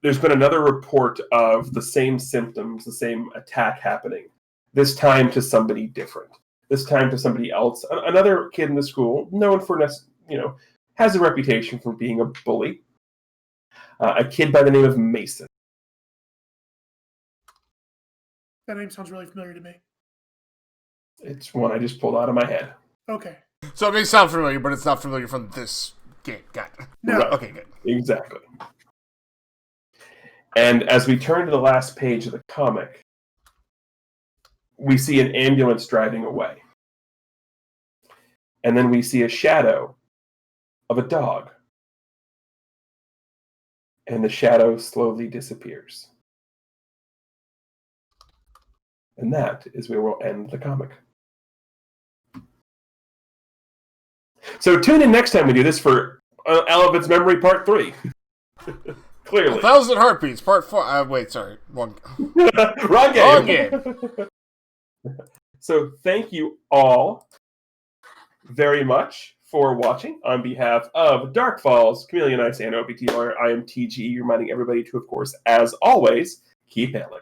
There's been another report of the same symptoms, the same attack happening, this time to somebody different, this time to somebody else. Another kid in the school, known for, has a reputation for being a bully. A kid by the name of Mason.
That name sounds really familiar to me.
It's one I just pulled out of my head.
Okay.
So it may sound familiar, but it's not familiar from this game. Got it.
No.
Right.
Okay, good.
Exactly. And as we turn to the last page of the comic, we see an ambulance driving away. And then we see a shadow of a dog. And the shadow slowly disappears. And that is where we'll end the comic. So tune in next time we do this for Elephant's Memory Part 3. Clearly.
1,000 Heartbeats, Part 4. Wait, sorry. One.
Wrong game.
Wrong game.
So thank you all very much for watching. On behalf of Dark Falls, Chameleon Ice, and OPT Lawyer, I am TG, reminding everybody to, of course, as always, keep hailing.